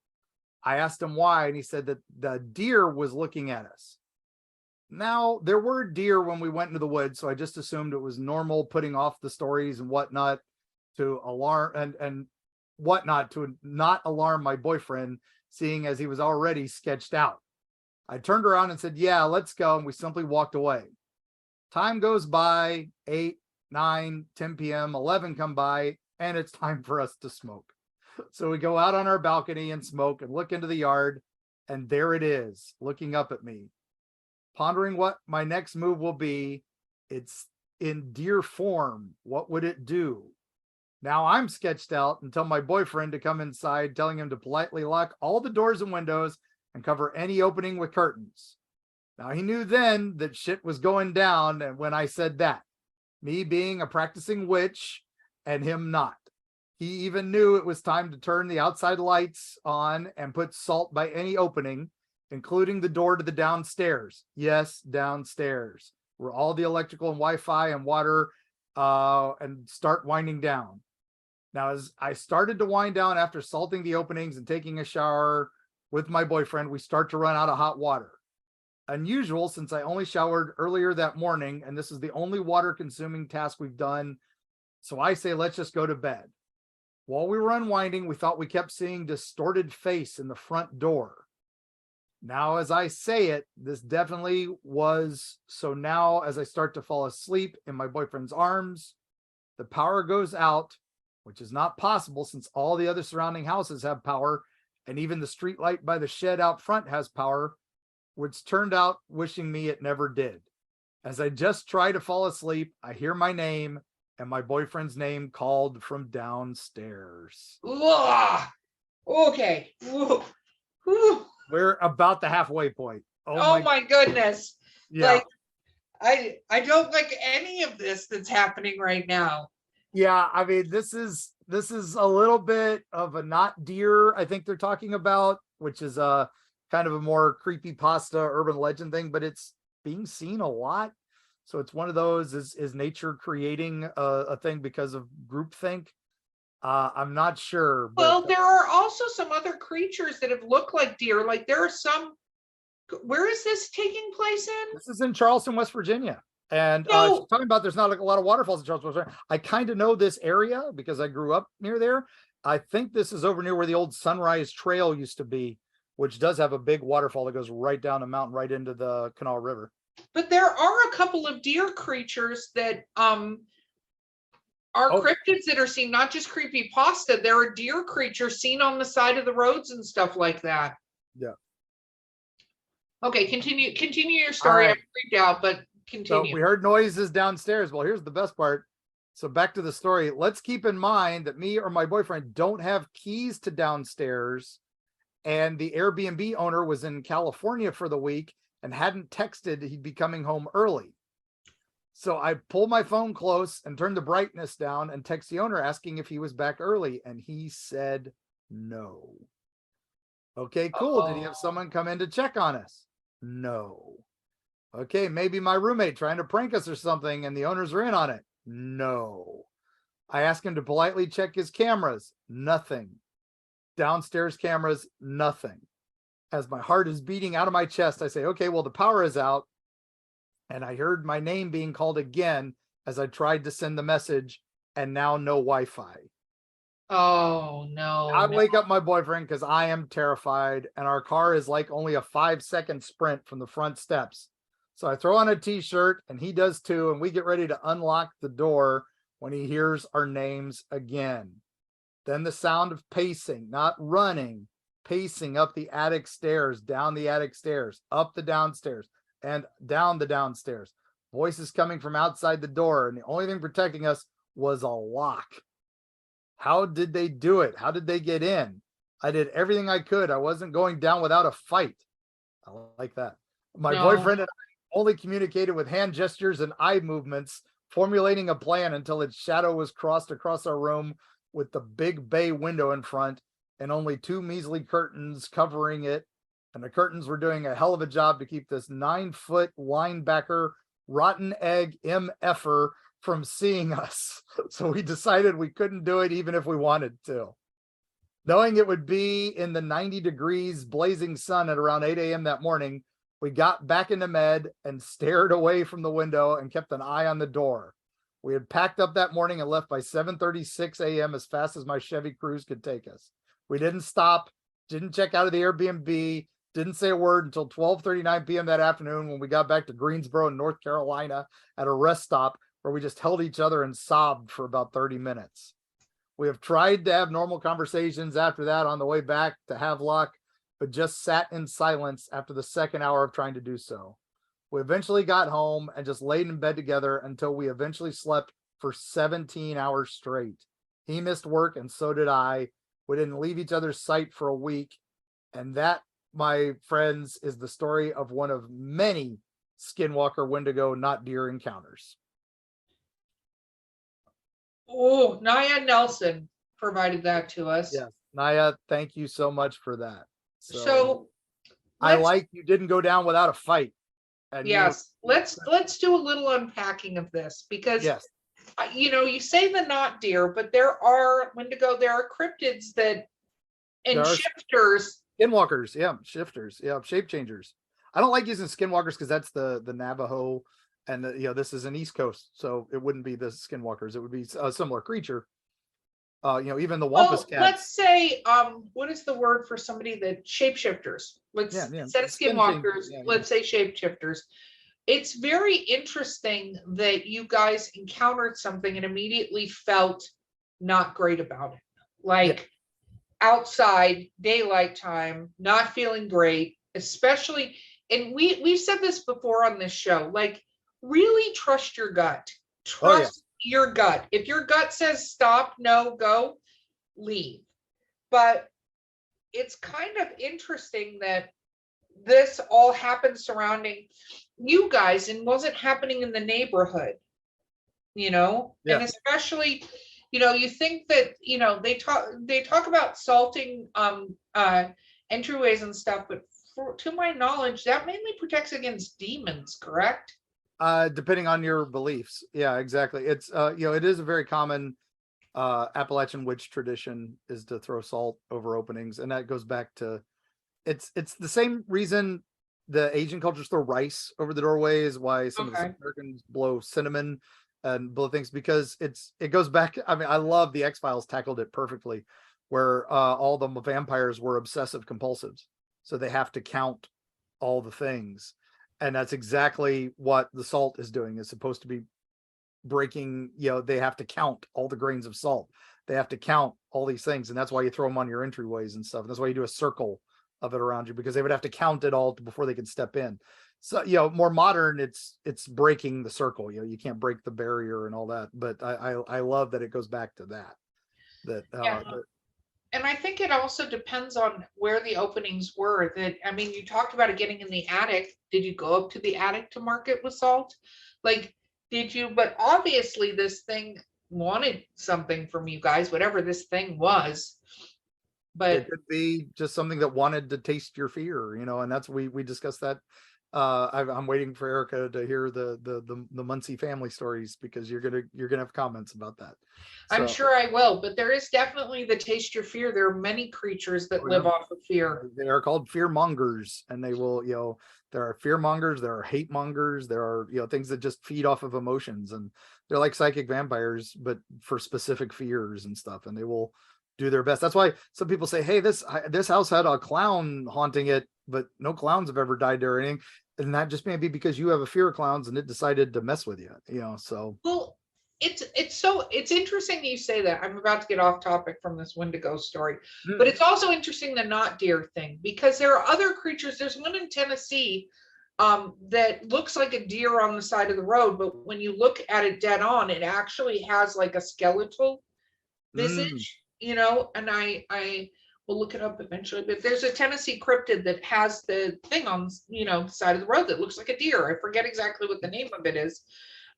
I asked him why, and he said that the deer was looking at us. Now, there were deer when we went into the woods, so I just assumed it was normal putting off the stories and whatnot to alarm and whatnot to not alarm my boyfriend, seeing as he was already sketched out. I turned around and said, "Yeah, let's go," and we simply walked away. Time goes by, 8, 9, 10 p.m., 11 come by, and it's time for us to smoke. So we go out on our balcony and smoke and look into the yard, and there it is, looking up at me. Pondering what my next move will be, it's in deer form. What would it do? Now I'm sketched out and tell my boyfriend to come inside, telling him to politely lock all the doors and windows and cover any opening with curtains. Now he knew then that shit was going down, and when I said that, me being a practicing witch and him not. He even knew it was time to turn the outside lights on and put salt by any opening, including the door to the downstairs. Yes, downstairs, where all the electrical and Wi-Fi and water and start winding down. Now, as I started to wind down after salting the openings and taking a shower with my boyfriend, we start to run out of hot water. Unusual, since I only showered earlier that morning, and this is the only water-consuming task we've done. So I say, let's just go to bed. While we were unwinding, we thought we kept seeing distorted face in the front door. Now, as I say it, this definitely was. So now, as I start to fall asleep in my boyfriend's arms, the power goes out, which is not possible since all the other surrounding houses have power, and even the street light by the shed out front has power, which turned out wishing me it never did. As I just try to fall asleep, I hear my name and my boyfriend's name called from downstairs. Ugh. Okay. Ooh. Ooh. We're about the halfway point. Oh my goodness. Yeah. Like, I don't like any of this that's happening right now. Yeah, I mean, this is a little bit of a not deer, I think they're talking about, which is a kind of a more creepypasta urban legend thing, but it's being seen a lot. So it's one of those, is nature creating a thing because of groupthink? I'm not sure. But, well, there are also some other creatures that have looked like deer. Like there are some, where is this taking place in? This is in Charleston, West Virginia. And No. she's talking about there's not a lot of waterfalls in Charleston. I kind of know this area because I grew up near there. I think this is over near where the old Sunrise Trail used to be, which does have a big waterfall that goes right down the mountain, right into the Canal River. But there are a couple of deer creatures that are cryptids that are seen, not just creepypasta. There are deer creatures seen on the side of the roads and stuff like that. Yeah. Okay, continue your story. Right. I'm freaked out, but continue. So we heard noises downstairs. Well, here's the best part. So back to the story. Let's keep in mind that me or my boyfriend don't have keys to downstairs, and the Airbnb owner was in California for the week and hadn't texted he'd be coming home early. So I pulled my phone close and turned the brightness down and text the owner asking if he was back early, and he said no. Okay, cool. Did he have someone come in to check on us? No. Okay, maybe my roommate trying to prank us or something and the owners are in on it. No. I asked him to politely check his cameras. Nothing. Downstairs cameras, nothing. As my heart is beating out of my chest, I say, okay, well, the power is out. And I heard my name being called again as I tried to send the message, and now no Wi-Fi. Oh, no. I wake up my boyfriend because I am terrified, and our car is like only a 5-second sprint from the front steps. So I throw on a t-shirt and he does too. And we get ready to unlock the door when he hears our names again. Then the sound of pacing, not running, pacing up the attic stairs, down the attic stairs, up the downstairs, and down the downstairs. Voices coming from outside the door. And the only thing protecting us was a lock. How did they do it? How did they get in? I did everything I could. I wasn't going down without a fight. I like that. My boyfriend and I only communicated with hand gestures and eye movements, formulating a plan until its shadow was crossed across our room with the big bay window in front and only 2 measly curtains covering it. And the curtains were doing a hell of a job to keep this 9-foot linebacker, rotten egg MFer from seeing us. So we decided we couldn't do it even if we wanted to. Knowing it would be in the 90 degrees blazing sun at around 8 a.m. that morning, we got back into bed and stared away from the window and kept an eye on the door. We had packed up that morning and left by 7:36 a.m. as fast as my Chevy Cruze could take us. We didn't stop, didn't check out of the Airbnb, didn't say a word until 12:39 p.m. that afternoon when we got back to Greensboro, North Carolina at a rest stop where we just held each other and sobbed for about 30 minutes. We have tried to have normal conversations after that on the way back to Havelock, but just sat in silence after the second hour of trying to do so. We eventually got home and just laid in bed together until we eventually slept for 17 hours straight. He missed work and so did I. We didn't leave each other's sight for a week. And that, my friends, is the story of one of many Skinwalker Wendigo not deer encounters. Oh, Naya Nelson provided that to us. Yes, Naya, thank you so much for that. So I like you didn't go down without a fight. And yes, let's do a little unpacking of this because yes, you say the not deer, but there are Wendigo, there are cryptids that and shifters. Skinwalkers, yeah, shifters, yeah, shape changers. I don't like using skinwalkers because that's the Navajo, and this is an East Coast, so it wouldn't be the skinwalkers. It would be a similar creature. Even the Wampus cats. Let's say, what is the word for somebody that shapeshifters? Instead of skinwalkers, let's say shapeshifters. It's very interesting that you guys encountered something and immediately felt not great about it. Like outside, daylight time, not feeling great, especially, and we've said this before on this show, like really trust your gut. Trust your gut. If your gut says stop, no, go, leave. But it's kind of interesting that this all happened surrounding you guys and wasn't happening in the neighborhood, and especially, you think that, they talk about salting entryways and stuff, but to my knowledge, that mainly protects against demons, correct? Depending on your beliefs. Yeah, exactly. It's it is a very common Appalachian witch tradition is to throw salt over openings, and that goes back to it's the same reason the Asian cultures throw rice over the doorways, why some of the Okay. South Americans blow cinnamon and blow things, because it goes back. I mean, I love the X-Files tackled it perfectly, where all the vampires were obsessive compulsives. So they have to count all the things. And that's exactly what the salt is doing. It's supposed to be breaking, they have to count all the grains of salt. They have to count all these things. And that's why you throw them on your entryways and stuff. And that's why you do a circle of it around you, because they would have to count it all before they could step in. So, more modern, it's breaking the circle. You can't break the barrier and all that. But I love that it goes back to that. Yeah. And I think it also depends on where the openings were. I mean, you talked about it getting in the attic. Did you go up to the attic to market with salt? Like, did you? But obviously this thing wanted something from you guys, whatever this thing was. But it could be just something that wanted to taste your fear, and that's, we discussed that. I'm waiting for Erika to hear the Muncy family stories, because you're gonna have comments about that. I'm sure I will, but there is definitely the taste your fear. There are many creatures that live off of fear. They are called fear mongers, and they will, there are fear mongers, there are hate mongers, there are, things that just feed off of emotions, and they're like psychic vampires, but for specific fears and stuff, and they will do their best. That's why some people say, hey, this house had a clown haunting it, but no clowns have ever died there or anything. And that just may be because you have a fear of clowns and it decided to mess with you, so. Well, it's interesting that you say that. I'm about to get off topic from this Wendigo story, but it's also interesting the not deer thing, because there are other creatures. There's one in Tennessee that looks like a deer on the side of the road, but when you look at it dead on, it actually has like a skeletal visage, and I will look it up eventually, but there's a Tennessee cryptid that has the thing on, the side of the road that looks like a deer. I forget exactly what the name of it is.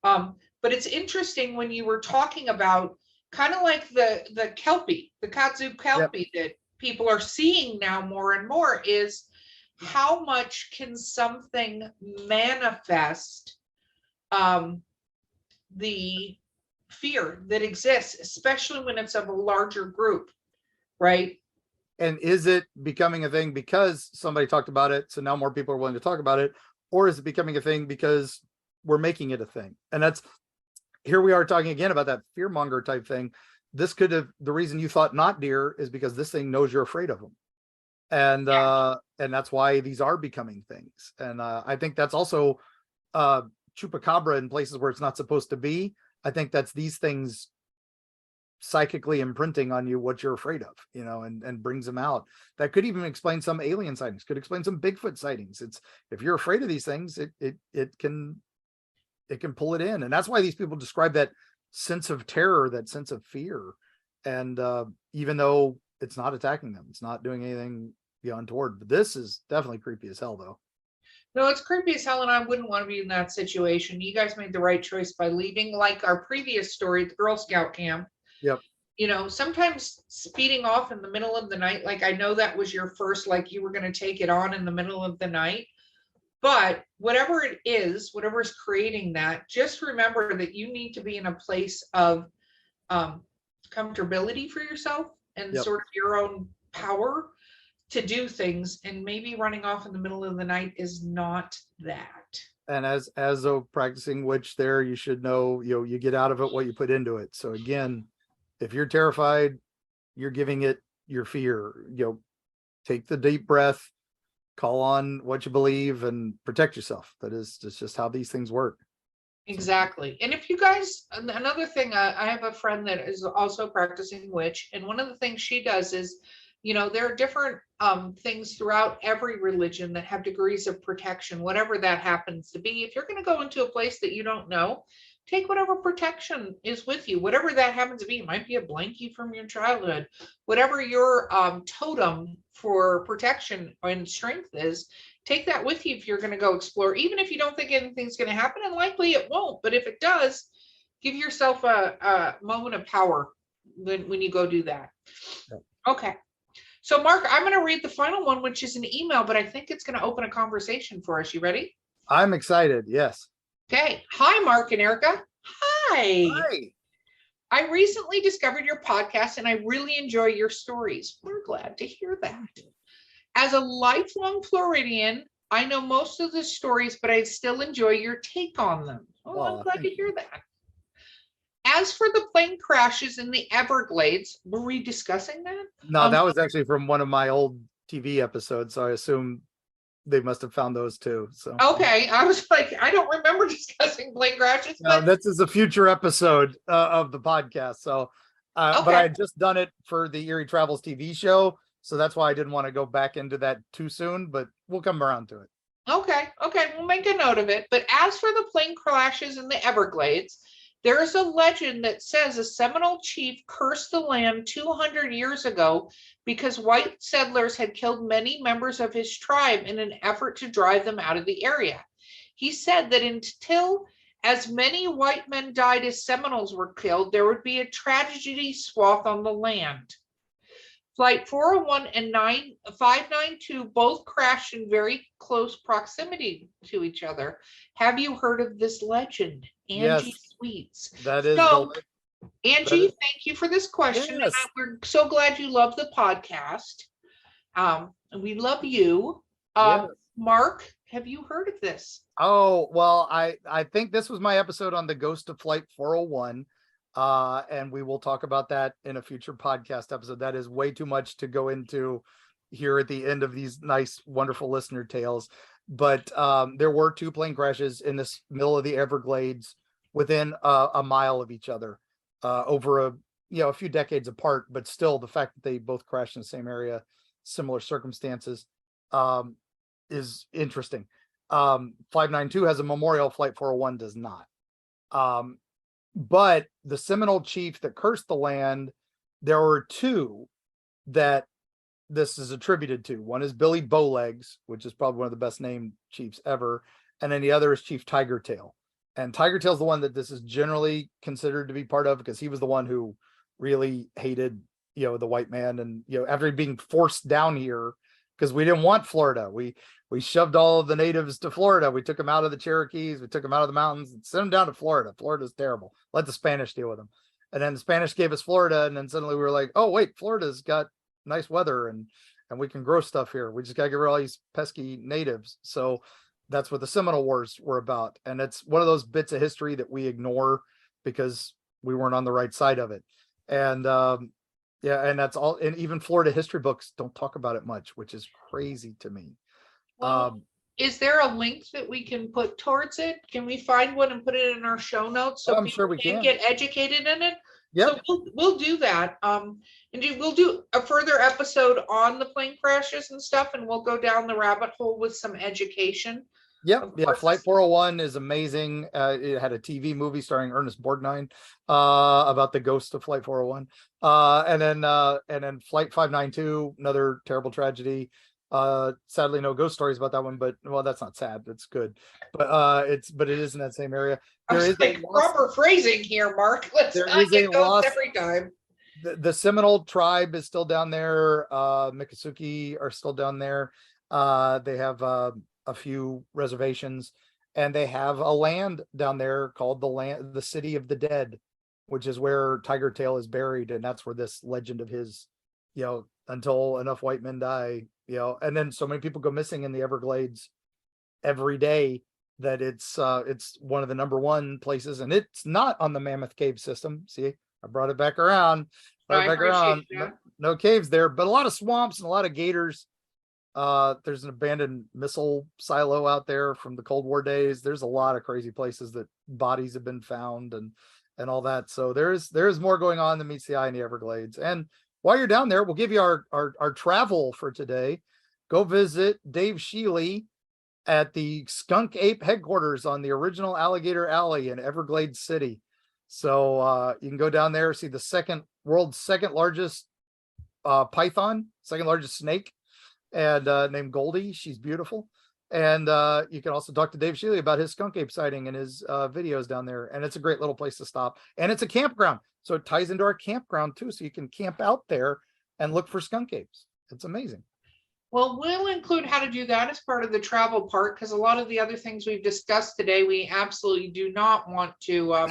But it's interesting when you were talking about kind of like the Kelpie, the kudzu Kelpie that people are seeing now more and more, is how much can something manifest the fear that exists, especially when it's of a larger group, right? And is it becoming a thing because somebody talked about it, so now more people are willing to talk about it? Or is it becoming a thing because we're making it a thing? And that's, here we are talking again about that fearmonger type thing. This could have, the reason you thought not deer is because this thing knows you're afraid of them. And that's why these are becoming things. And I think that's also chupacabra in places where it's not supposed to be. I think that's these things psychically imprinting on you what you're afraid of, and brings them out. That could even explain some alien sightings, could explain some Bigfoot sightings. It's, if you're afraid of these things, it can pull it in. And that's why these people describe that sense of terror, that sense of fear. And even though it's not attacking them, it's not doing anything untoward. But this is definitely creepy as hell, though. No, it's creepy as hell, and I wouldn't want to be in that situation. You guys made the right choice by leaving. Like our previous story at the Girl Scout camp. Yep. Sometimes speeding off in the middle of the night, like I know that was your first, like you were going to take it on in the middle of the night, but whatever it is, whatever is creating that, just remember that you need to be in a place of comfortability for yourself and sort of your own power to do things, and maybe running off in the middle of the night is not that. And as a practicing witch there, you should know, you get out of it what you put into it. So again, if you're terrified, you're giving it your fear. Take the deep breath, call on what you believe, and protect yourself. That's just how these things work. Exactly. And if you guys, another thing, I have a friend that is also practicing witch, and one of the things she does is, there are different things throughout every religion that have degrees of protection, whatever that happens to be. If you're going to go into a place that you don't know, take whatever protection is with you, whatever that happens to be. It might be a blankie from your childhood, whatever your totem for protection and strength is. Take that with you if you're going to go explore, even if you don't think anything's going to happen, and likely it won't. But if it does, give yourself a moment of power when you go do that. Okay. So Mark, I'm going to read the final one, which is an email, but I think it's going to open a conversation for us. You ready? I'm excited. Yes. Okay. Hi, Mark and Erika. Hi. Hi. I recently discovered your podcast and I really enjoy your stories. We're glad to hear that. As a lifelong Floridian, I know most of the stories, but I still enjoy your take on them. Oh, I'm Aw, glad thank to hear that. As for the plane crashes in the Everglades, were we discussing that? No, that was actually from one of my old TV episodes, so I assume they must have found those too. So Okay, I was like, I don't remember discussing plane crashes, no, but this is a future episode of the podcast. So, but I okay. had just done it for the Erie Travels TV show, so that's why I didn't want to go back into that too soon. But we'll come around to it. Okay, we'll make a note of it. But as for the plane crashes in the Everglades, there is a legend that says a Seminole chief cursed the land 200 years ago because white settlers had killed many members of his tribe in an effort to drive them out of the area. He said that until as many white men died as Seminoles were killed, there would be a tragedy swath on the land. Flight 401 and 592 both crashed in very close proximity to each other. Have you heard of this legend? Angie Yes, Sweets. that is So, that Angie, is- thank you for this question. And yes. we're so glad you love the podcast. And we love you. Yes. Mark, have you heard of this? Oh, well, I think this was my episode on the ghost of Flight 401. And we will talk about that in a future podcast episode. That is way too much to go into here at the end of these nice, wonderful listener tales. But there were two plane crashes in this middle of the Everglades within a mile of each other, over a few decades apart. But still, the fact that they both crashed in the same area, similar circumstances, is interesting. 592 has a memorial, Flight 401 does not. But the Seminole chief that cursed the land, there were two that this is attributed to. One is Billy Bowlegs, which is probably one of the best named chiefs ever. And then the other is Chief Tigertail. And Tigertail's the one that this is generally considered to be part of, because he was the one who really hated, the white man. And, after being forced down here, because we didn't want Florida. We shoved all of the natives to Florida. We took them out of the Cherokees. We took them out of the mountains and sent them down to Florida. Florida's terrible. Let the Spanish deal with them. And then the Spanish gave us Florida. And then suddenly we were like, oh, wait, Florida's got nice weather and we can grow stuff here. We just got to get rid of all these pesky natives. So that's what the Seminole Wars were about. And it's one of those bits of history that we ignore because we weren't on the right side of it. And and that's all. And even Florida history books don't talk about it much, which is crazy to me. Well, is there a link that we can put towards it? Can we find one and put it in our show notes so I'm people sure we can. get educated in it? Yep. So we'll do that. And we'll do a further episode on the plane crashes and stuff, and we'll go down the rabbit hole with some education. Yep. Yeah. Flight 401 is amazing. It had a TV movie starring Ernest Borgnine about the ghost of Flight 401. And then Flight 592, another terrible tragedy. Sadly, no ghost stories about that one, but well, that's not sad. That's good. But it is in that same area. There is like proper phrasing here, Mark. Let's not get ghosts every time. The Seminole tribe is still down there. Miccosukee are still down there. They have a few reservations, and they have a land down there called the City of the Dead, which is where Tigertail is buried, and that's where this legend of his, until enough white men die, and then so many people go missing in the Everglades every day that it's one of the number one places, and it's not on the Mammoth Cave system. See, I brought it back around. No caves there, but a lot of swamps and a lot of gators. There's an abandoned missile silo out there from the Cold War days. There's a lot of crazy places that bodies have been found and all that. So there's more going on than meets the eye in the Everglades. And while you're down there, we'll give you our travel for today. Go visit Dave Shealy at the Skunk Ape headquarters on the original Alligator Alley in Everglades City. So you can go down there, see the world's second largest python, second largest snake, and named Goldie. She's beautiful. And you can also talk to Dave Shealy about his skunk ape sighting and his videos down there. And it's a great little place to stop. And it's a campground. So it ties into our campground too. So you can camp out there and look for skunk apes. It's amazing. Well, we'll include how to do that as part of the travel part, because a lot of the other things we've discussed today, we absolutely do not want to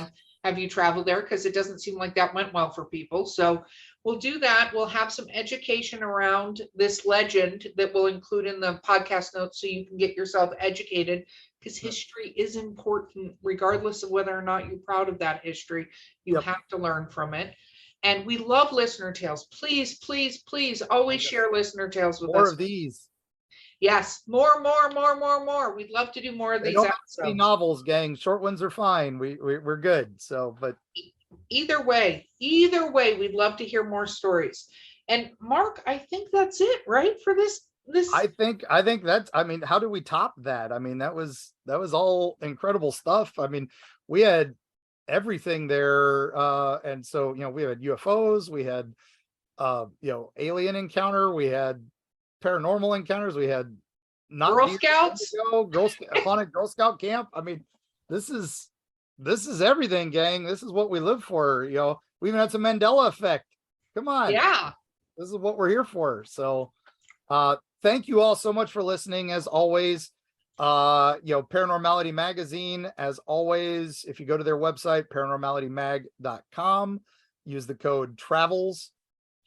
have you traveled there? Because it doesn't seem like that went well for people. So we'll do that. We'll have some education around this legend that we'll include in the podcast notes so you can get yourself educated, because history is important, regardless of whether or not you're proud of that history. You have to learn from it. And we love listener tales. Please, please, please always share listener tales with us. More of these. Yes, more. We'd love to do more of They these don't have to be episodes. novels, gang. Short ones are fine. We're good. So, but Either way, we'd love to hear more stories. And Mark, I think that's it, right? For this. I think that's, I mean, how do we top that? I mean, that was all incredible stuff. I mean, we had everything there. And so, you know, we had UFOs, we had you know, alien encounter, we had paranormal encounters, we had Girl Scouts, haunted Girl Scout camp. I mean, this is everything, gang. This is what we live for. You know, we even had some Mandela effect. Come on. Yeah. This is what we're here for. So thank you all so much for listening. As always, you know, Paranormality Magazine, as always, if you go to their website, paranormalitymag.com, use the code TRAVELS,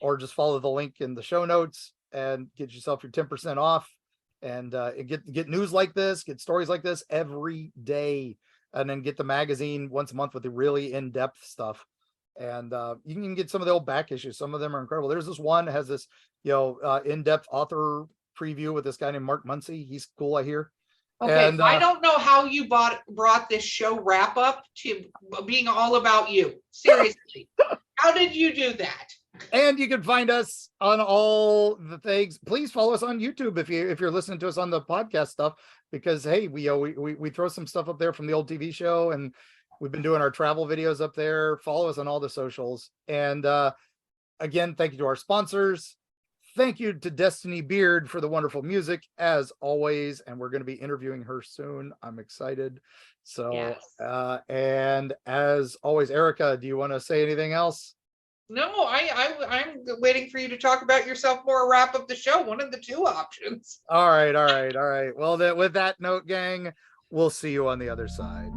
or just follow the link in the show notes and get yourself your 10% off, and get news like this, get stories like this every day, and then get the magazine once a month with the really in-depth stuff. And you can get some of the old back issues. Some of them are incredible. There's this one that has this, you know, in-depth author preview with this guy named Mark Muncy. He's cool, I hear. Okay, And, I don't know how you brought this show wrap up to being all about you. Seriously, how did you do that? And you can find us on all the things. Please follow us on YouTube if you're listening to us on the podcast stuff, because hey, we throw some stuff up there from the old TV show, and we've been doing our travel videos up there. Follow us on all the socials. And again, thank you to our sponsors. Thank you to Destiny Beard for the wonderful music, as always. And we're going to be interviewing her soon. I'm excited. So, Yes. And as always, Erika, do you want to say anything else? No, I'm waiting for you to talk about yourself more, wrap up the show. One of the two options. All right. Well, with that note, gang, we'll see you on the other side.